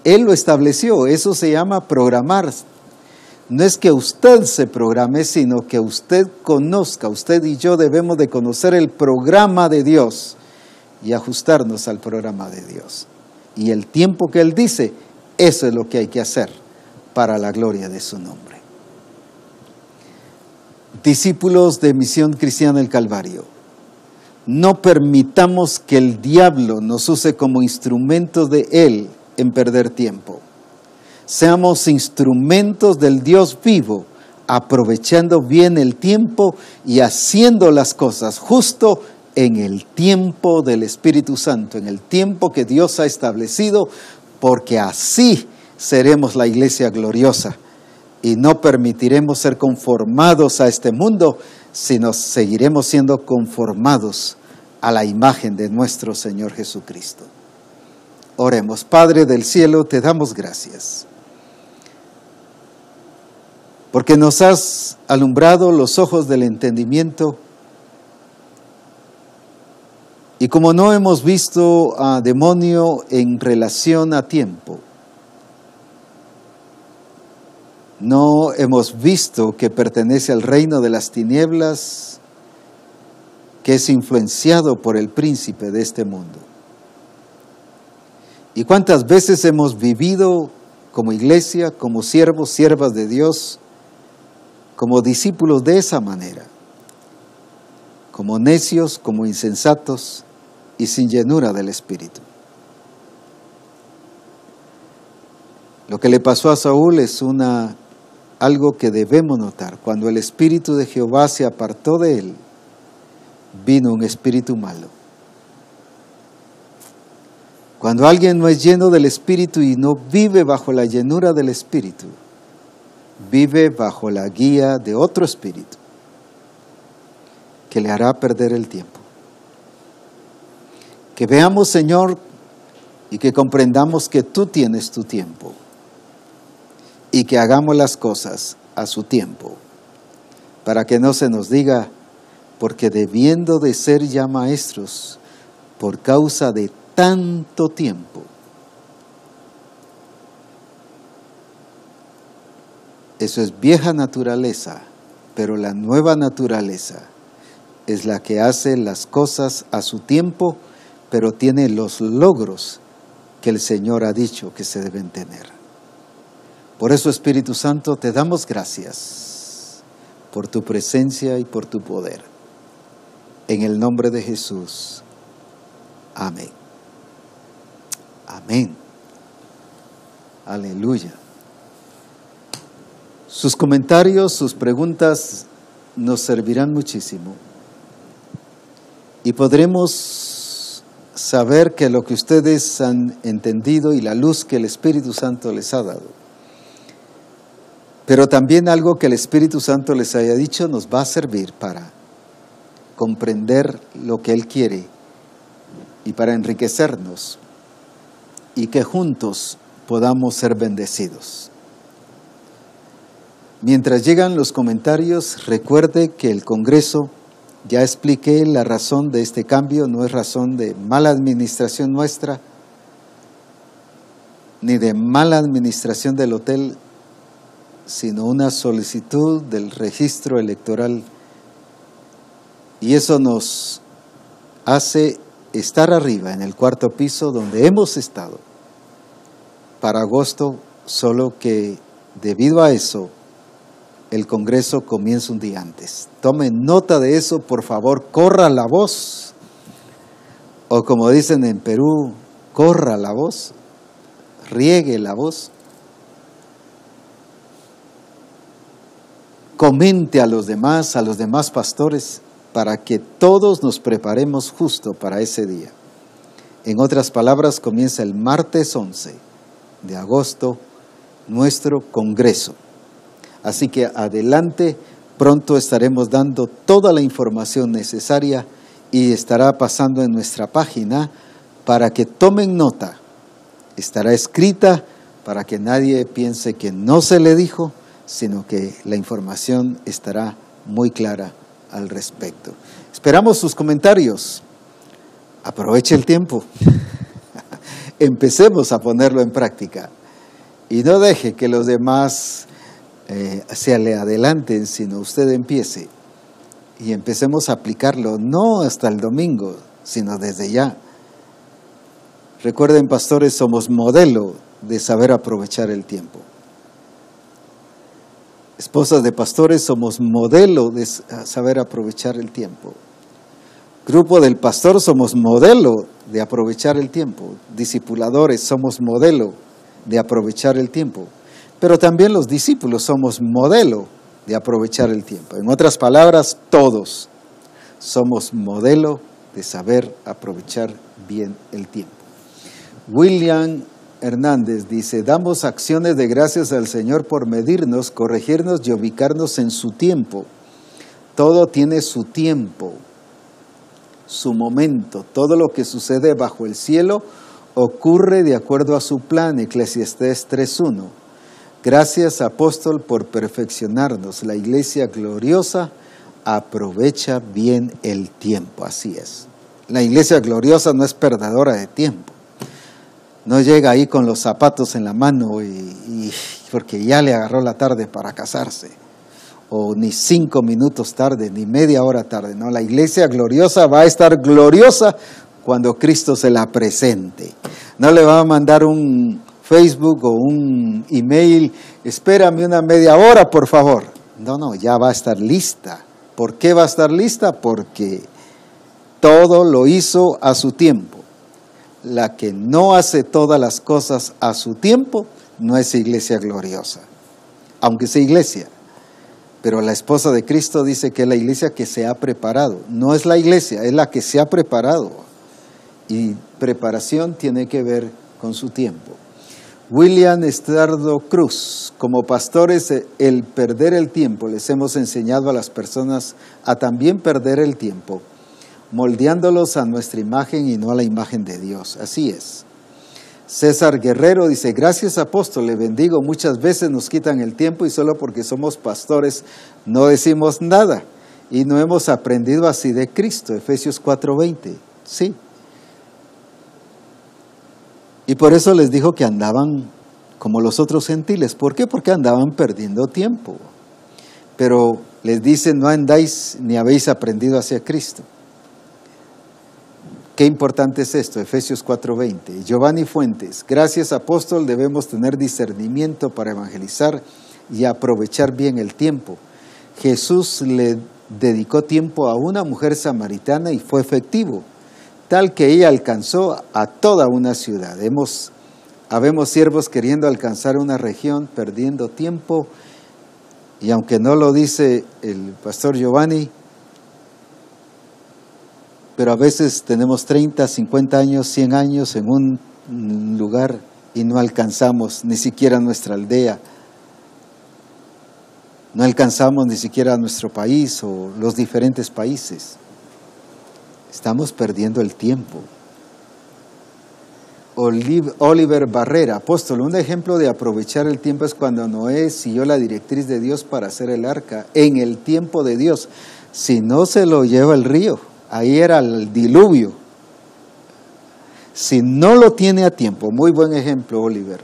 Él lo estableció, eso se llama programar. No es que usted se programe, sino que usted conozca, usted y yo debemos de conocer el programa de Dios y ajustarnos al programa de Dios. Y el tiempo que Él dice, eso es lo que hay que hacer para la gloria de su nombre. Discípulos de Misión Cristiana del Calvario, no permitamos que el diablo nos use como instrumentos de Él en perder tiempo. Seamos instrumentos del Dios vivo, aprovechando bien el tiempo y haciendo las cosas justo en el tiempo del Espíritu Santo, en el tiempo que Dios ha establecido, porque así seremos la iglesia gloriosa y no permitiremos ser conformados a este mundo, sino seguiremos siendo conformados a la imagen de nuestro Señor Jesucristo. Oremos. Padre del cielo, te damos gracias, porque nos has alumbrado los ojos del entendimiento, y como no hemos visto a demonio en relación a tiempo, no hemos visto que pertenece al reino de las tinieblas, que es influenciado por el príncipe de este mundo. ¿Y cuántas veces hemos vivido como iglesia, como siervos, siervas de Dios, como discípulos de esa manera? Como necios, como insensatos y sin llenura del Espíritu. Lo que le pasó a Saúl es algo que debemos notar. Cuando el Espíritu de Jehová se apartó de él, vino un espíritu malo. Cuando alguien no es lleno del Espíritu y no vive bajo la llenura del Espíritu, vive bajo la guía de otro espíritu que le hará perder el tiempo. Que veamos, Señor, y que comprendamos que tú tienes tu tiempo y que hagamos las cosas a su tiempo, para que no se nos diga, porque debiendo de ser ya maestros por causa de tanto tiempo. Eso es vieja naturaleza, pero la nueva naturaleza es la que hace las cosas a su tiempo, pero tiene los logros que el Señor ha dicho que se deben tener. Por eso, Espíritu Santo, te damos gracias por tu presencia y por tu poder. En el nombre de Jesús. Amén. Amén. Aleluya. Sus comentarios, sus preguntas nos servirán muchísimo. Y podremos saber que lo que ustedes han entendido y la luz que el Espíritu Santo les ha dado. Pero también algo que el Espíritu Santo les haya dicho nos va a servir para comprender lo que Él quiere y para enriquecernos y que juntos podamos ser bendecidos. Mientras llegan los comentarios, recuerde que el Congreso, ya expliqué la razón de este cambio, no es razón de mala administración nuestra, ni de mala administración del hotel, sino una solicitud del registro electoral. Y eso nos hace estar arriba, en el cuarto piso, donde hemos estado, para agosto, solo que debido a eso, el Congreso comienza un día antes. Tomen nota de eso, por favor, corra la voz. O como dicen en Perú, corra la voz, riegue la voz. Comente a los demás pastores, para que todos nos preparemos justo para ese día. En otras palabras, comienza el martes 11 de agosto nuestro Congreso. Así que adelante, pronto estaremos dando toda la información necesaria y estará pasando en nuestra página para que tomen nota. Estará escrita para que nadie piense que no se le dijo, sino que la información estará muy clara al respecto. Esperamos sus comentarios. Aproveche el tiempo. Empecemos a ponerlo en práctica y no deje que los demás se le adelanten, sino usted empiece y empecemos a aplicarlo, no hasta el domingo, sino desde ya. Recuerden, pastores, somos modelo de saber aprovechar el tiempo. Esposas de pastores, somos modelo de saber aprovechar el tiempo. Grupo del pastor, somos modelo de aprovechar el tiempo. Discipuladores, somos modelo de aprovechar el tiempo. Pero también los discípulos somos modelo de aprovechar el tiempo. En otras palabras, todos somos modelo de saber aprovechar bien el tiempo. William Hernández dice, damos acciones de gracias al Señor por medirnos, corregirnos y ubicarnos en su tiempo. Todo tiene su tiempo, su momento. Todo lo que sucede bajo el cielo ocurre de acuerdo a su plan. Eclesiastés 3:1. Gracias, apóstol, por perfeccionarnos. La iglesia gloriosa aprovecha bien el tiempo. Así es. La iglesia gloriosa no es perdedora de tiempo. No llega ahí con los zapatos en la mano y porque ya le agarró la tarde para casarse. O ni 5 minutos tarde, ni media hora tarde. No, la iglesia gloriosa va a estar gloriosa cuando Cristo se la presente. No le va a mandar un Facebook o un email, espérame una media hora, por favor. No, ya va a estar lista. ¿Por qué va a estar lista? Porque todo lo hizo a su tiempo. La que no hace todas las cosas a su tiempo no es iglesia gloriosa, aunque sea iglesia. Pero la esposa de Cristo dice que es la iglesia que se ha preparado. No es la iglesia, es la que se ha preparado. Y preparación tiene que ver con su tiempo. William Estrardo Cruz, como pastores, el perder el tiempo, les hemos enseñado a las personas a también perder el tiempo, moldeándolos a nuestra imagen y no a la imagen de Dios. Así es. César Guerrero dice, gracias apóstol, le bendigo. Muchas veces nos quitan el tiempo y solo porque somos pastores no decimos nada y no hemos aprendido así de Cristo. Efesios 4:20. Sí. Y por eso les dijo que andaban como los otros gentiles. ¿Por qué? Porque andaban perdiendo tiempo. pero les dice, no andáis ni habéis aprendido hacia Cristo. Qué importante es esto, Efesios 4:20. Giovanni Fuentes, gracias apóstol, debemos tener discernimiento para evangelizar y aprovechar bien el tiempo. Jesús le dedicó tiempo a una mujer samaritana y fue efectivo, tal que ella alcanzó a toda una ciudad. Habemos siervos queriendo alcanzar una región, perdiendo tiempo, y aunque no lo dice el pastor Giovanni, pero a veces tenemos 30, 50 años, 100 años en un lugar y no alcanzamos ni siquiera nuestra aldea, no alcanzamos ni siquiera nuestro país o los diferentes países. Estamos perdiendo el tiempo. Oliver Barrera, apóstol, un ejemplo de aprovechar el tiempo es cuando Noé siguió la directriz de Dios para hacer el arca en el tiempo de Dios. Si no, se lo lleva el río, ahí era el diluvio. Si no lo tiene a tiempo, muy buen ejemplo, Oliver.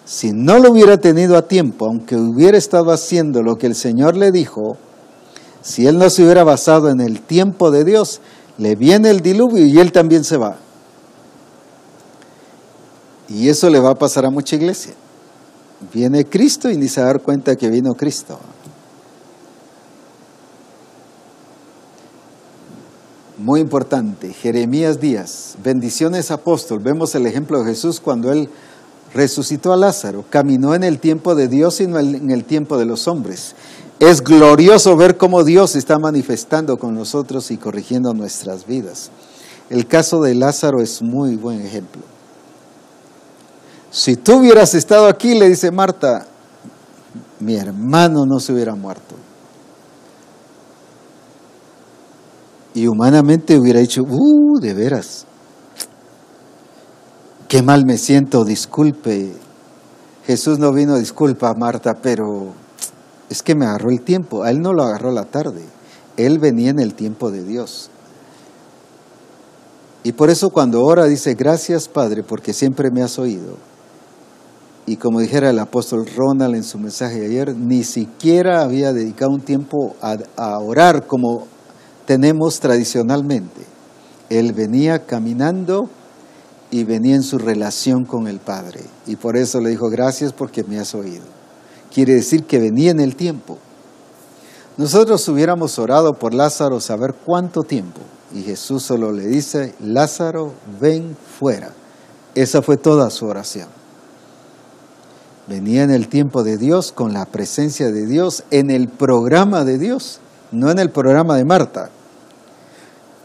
Si no lo hubiera tenido a tiempo, aunque hubiera estado haciendo lo que el Señor le dijo, si él no se hubiera basado en el tiempo de Dios, le viene el diluvio y él también se va. Y eso le va a pasar a mucha iglesia. Viene Cristo y ni se va a dar cuenta que vino Cristo. Muy importante, Jeremías Díaz, bendiciones apóstol. Vemos el ejemplo de Jesús cuando él resucitó a Lázaro. Caminó en el tiempo de Dios y no en el tiempo de los hombres. Es glorioso ver cómo Dios está manifestando con nosotros y corrigiendo nuestras vidas. El caso de Lázaro es muy buen ejemplo. Si tú hubieras estado aquí, le dice Marta, mi hermano no se hubiera muerto. Y humanamente hubiera dicho, de veras, qué mal me siento, disculpe. Jesús no vino, disculpa Marta, pero es que me agarró el tiempo. A él no lo agarró la tarde, él venía en el tiempo de Dios. Y por eso cuando ora dice, gracias Padre, porque siempre me has oído. Y como dijera el apóstol Ronald en su mensaje de ayer, ni siquiera había dedicado un tiempo a orar como tenemos tradicionalmente. Él venía caminando y venía en su relación con el Padre. Y por eso le dijo, gracias porque me has oído. Quiere decir que venía en el tiempo. Nosotros hubiéramos orado por Lázaro saber cuánto tiempo. Y Jesús solo le dice, Lázaro, ven fuera. Esa fue toda su oración. Venía en el tiempo de Dios, con la presencia de Dios, en el programa de Dios, no en el programa de Marta.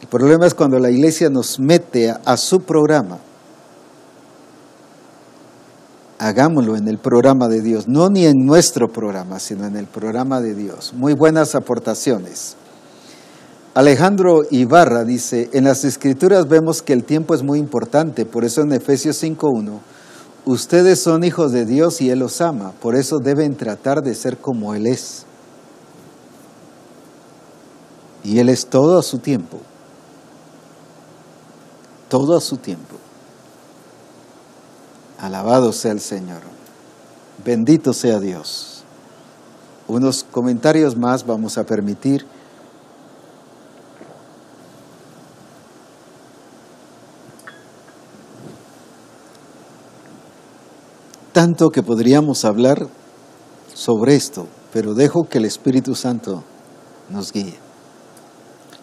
El problema es cuando la iglesia nos mete a su programa. Hagámoslo en el programa de Dios, no ni en nuestro programa, sino en el programa de Dios. Muy buenas aportaciones. Alejandro Ibarra dice, en las Escrituras vemos que el tiempo es muy importante, por eso en Efesios 5:1, ustedes son hijos de Dios y Él los ama, por eso deben tratar de ser como Él es. Y Él es todo a su tiempo. Todo a su tiempo. Alabado sea el Señor. Bendito sea Dios. Unos comentarios más vamos a permitir. Tanto que podríamos hablar sobre esto, pero dejo que el Espíritu Santo nos guíe.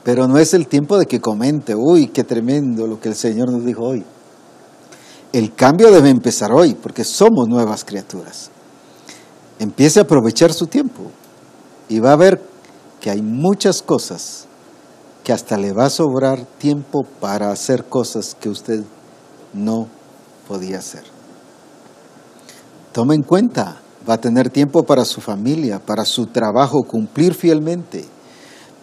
Pero no es el tiempo de que comente, uy, qué tremendo lo que el Señor nos dijo hoy. El cambio debe empezar hoy, porque somos nuevas criaturas. Empiece a aprovechar su tiempo y va a ver que hay muchas cosas que hasta le va a sobrar tiempo para hacer cosas que usted no podía hacer. Tome en cuenta, va a tener tiempo para su familia, para su trabajo, cumplir fielmente,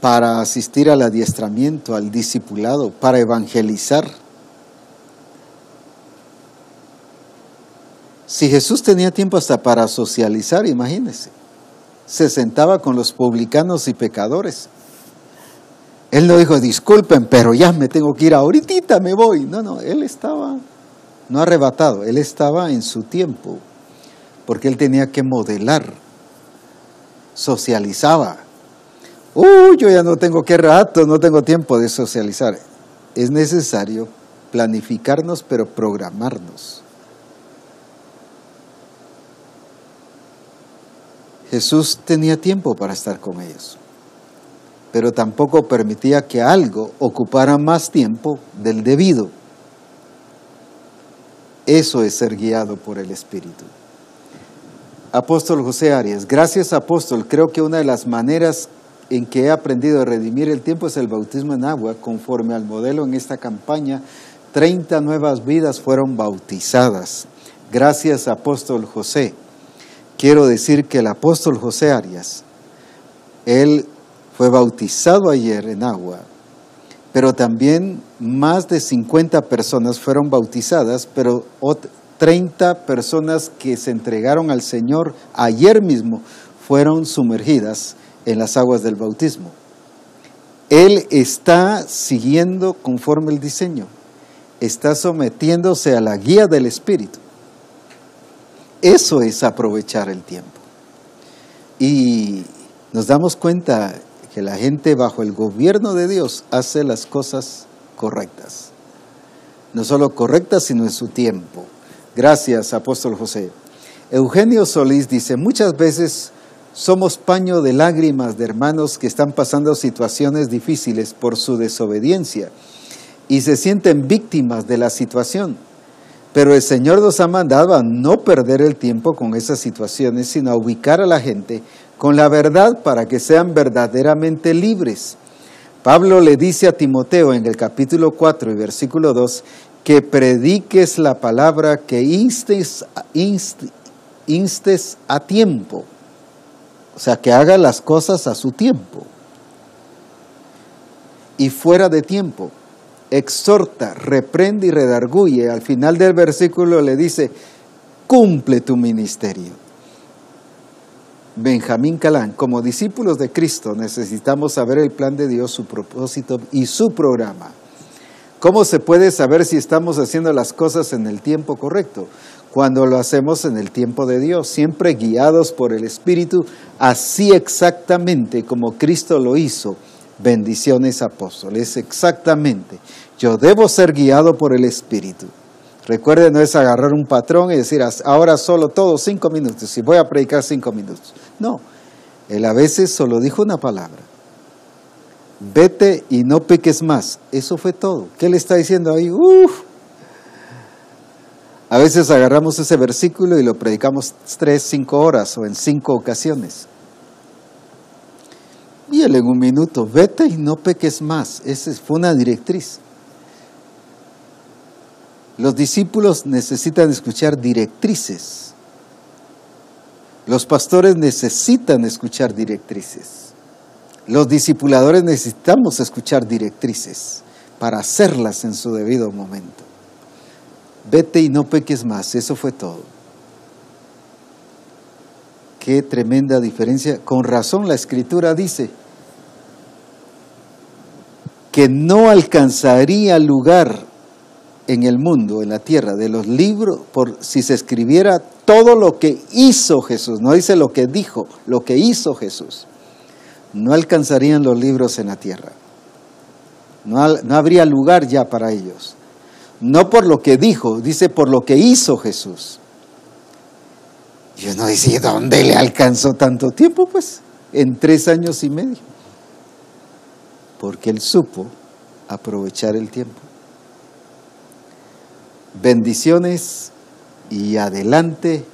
para asistir al adiestramiento, al discipulado, para evangelizar. Si Jesús tenía tiempo hasta para socializar, imagínense, se sentaba con los publicanos y pecadores. Él no dijo, disculpen, pero ya me tengo que ir, ahorita me voy. No, él estaba, no arrebatado, él estaba en su tiempo, porque él tenía que modelar socializaba. Yo ya no tengo qué rato, no tengo tiempo de socializar. Es necesario planificarnos, pero programarnos. Jesús tenía tiempo para estar con ellos, pero tampoco permitía que algo ocupara más tiempo del debido. Eso es ser guiado por el Espíritu. Apóstol José Arias, gracias apóstol. Creo que una de las maneras en que he aprendido a redimir el tiempo es el bautismo en agua. Conforme al modelo en esta campaña, 30 nuevas vidas fueron bautizadas. Gracias apóstol José. Quiero decir que el apóstol José Arias, él fue bautizado ayer en agua, pero también más de 50 personas fueron bautizadas, pero 30 personas que se entregaron al Señor ayer mismo fueron sumergidas en las aguas del bautismo. Él está siguiendo conforme el diseño, está sometiéndose a la guía del Espíritu. Eso es aprovechar el tiempo. Y nos damos cuenta que la gente bajo el gobierno de Dios hace las cosas correctas. No solo correctas, sino en su tiempo. Gracias, apóstol José. Eugenio Solís dice, muchas veces somos paño de lágrimas de hermanos que están pasando situaciones difíciles por su desobediencia y se sienten víctimas de la situación. Pero el Señor nos ha mandado a no perder el tiempo con esas situaciones, sino a ubicar a la gente con la verdad para que sean verdaderamente libres. Pablo le dice a Timoteo en el capítulo 4 y versículo 2 que prediques la palabra, que instes a tiempo. O sea, que haga las cosas a su tiempo y fuera de tiempo. Exhorta, reprende y redarguye. Al final del versículo le dice, cumple tu ministerio. Benjamín Calán, como discípulos de Cristo necesitamos saber el plan de Dios, su propósito y su programa. ¿Cómo se puede saber si estamos haciendo las cosas en el tiempo correcto? Cuando lo hacemos en el tiempo de Dios, siempre guiados por el Espíritu, así exactamente como Cristo lo hizo. Bendiciones, apóstoles, exactamente. Yo debo ser guiado por el Espíritu. Recuerden, no es agarrar un patrón y decir, ahora solo todo 5 minutos, y voy a predicar 5 minutos. No, él a veces solo dijo una palabra. Vete y no peques más. Eso fue todo. ¿Qué le está diciendo ahí? A veces agarramos ese versículo y lo predicamos 3, 5 horas o en 5 ocasiones. Y él en un minuto, vete y no peques más. Esa fue una directriz. Los discípulos necesitan escuchar directrices. Los pastores necesitan escuchar directrices. Los discipuladores necesitamos escuchar directrices para hacerlas en su debido momento. Vete y no peques más, eso fue todo. Qué tremenda diferencia. Con razón la Escritura dice que no alcanzaría lugar en el mundo, en la tierra, de los libros, si se escribiera todo lo que hizo Jesús. No dice lo que dijo, lo que hizo Jesús. No alcanzarían los libros en la tierra. No habría lugar ya para ellos. No por lo que dijo, dice por lo que hizo Jesús. Y uno dice, ¿dónde le alcanzó tanto tiempo? Pues en 3 años y medio. Porque él supo aprovechar el tiempo. Bendiciones y adelante,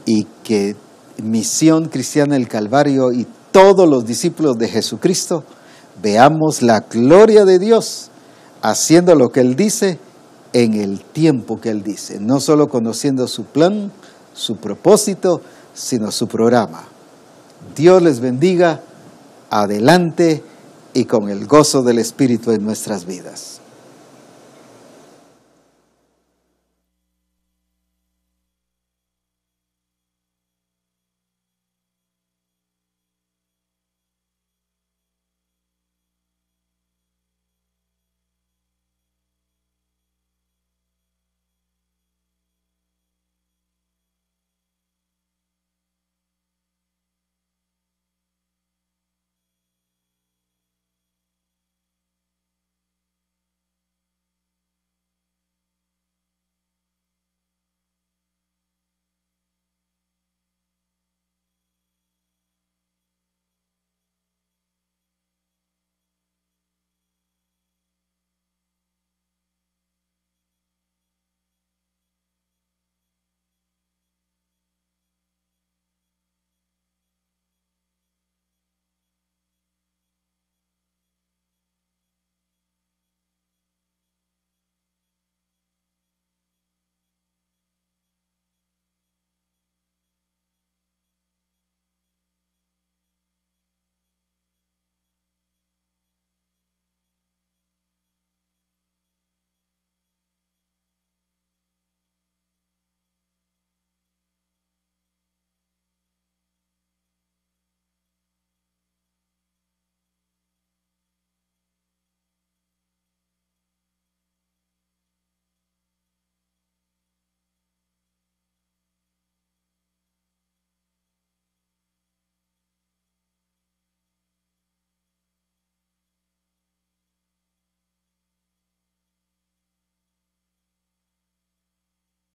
y que Misión Cristiana del Calvario y todos los discípulos de Jesucristo veamos la gloria de Dios haciendo lo que Él dice en el tiempo que Él dice, no solo conociendo su plan, su propósito, sino su programa. Dios les bendiga, adelante y con el gozo del Espíritu en nuestras vidas.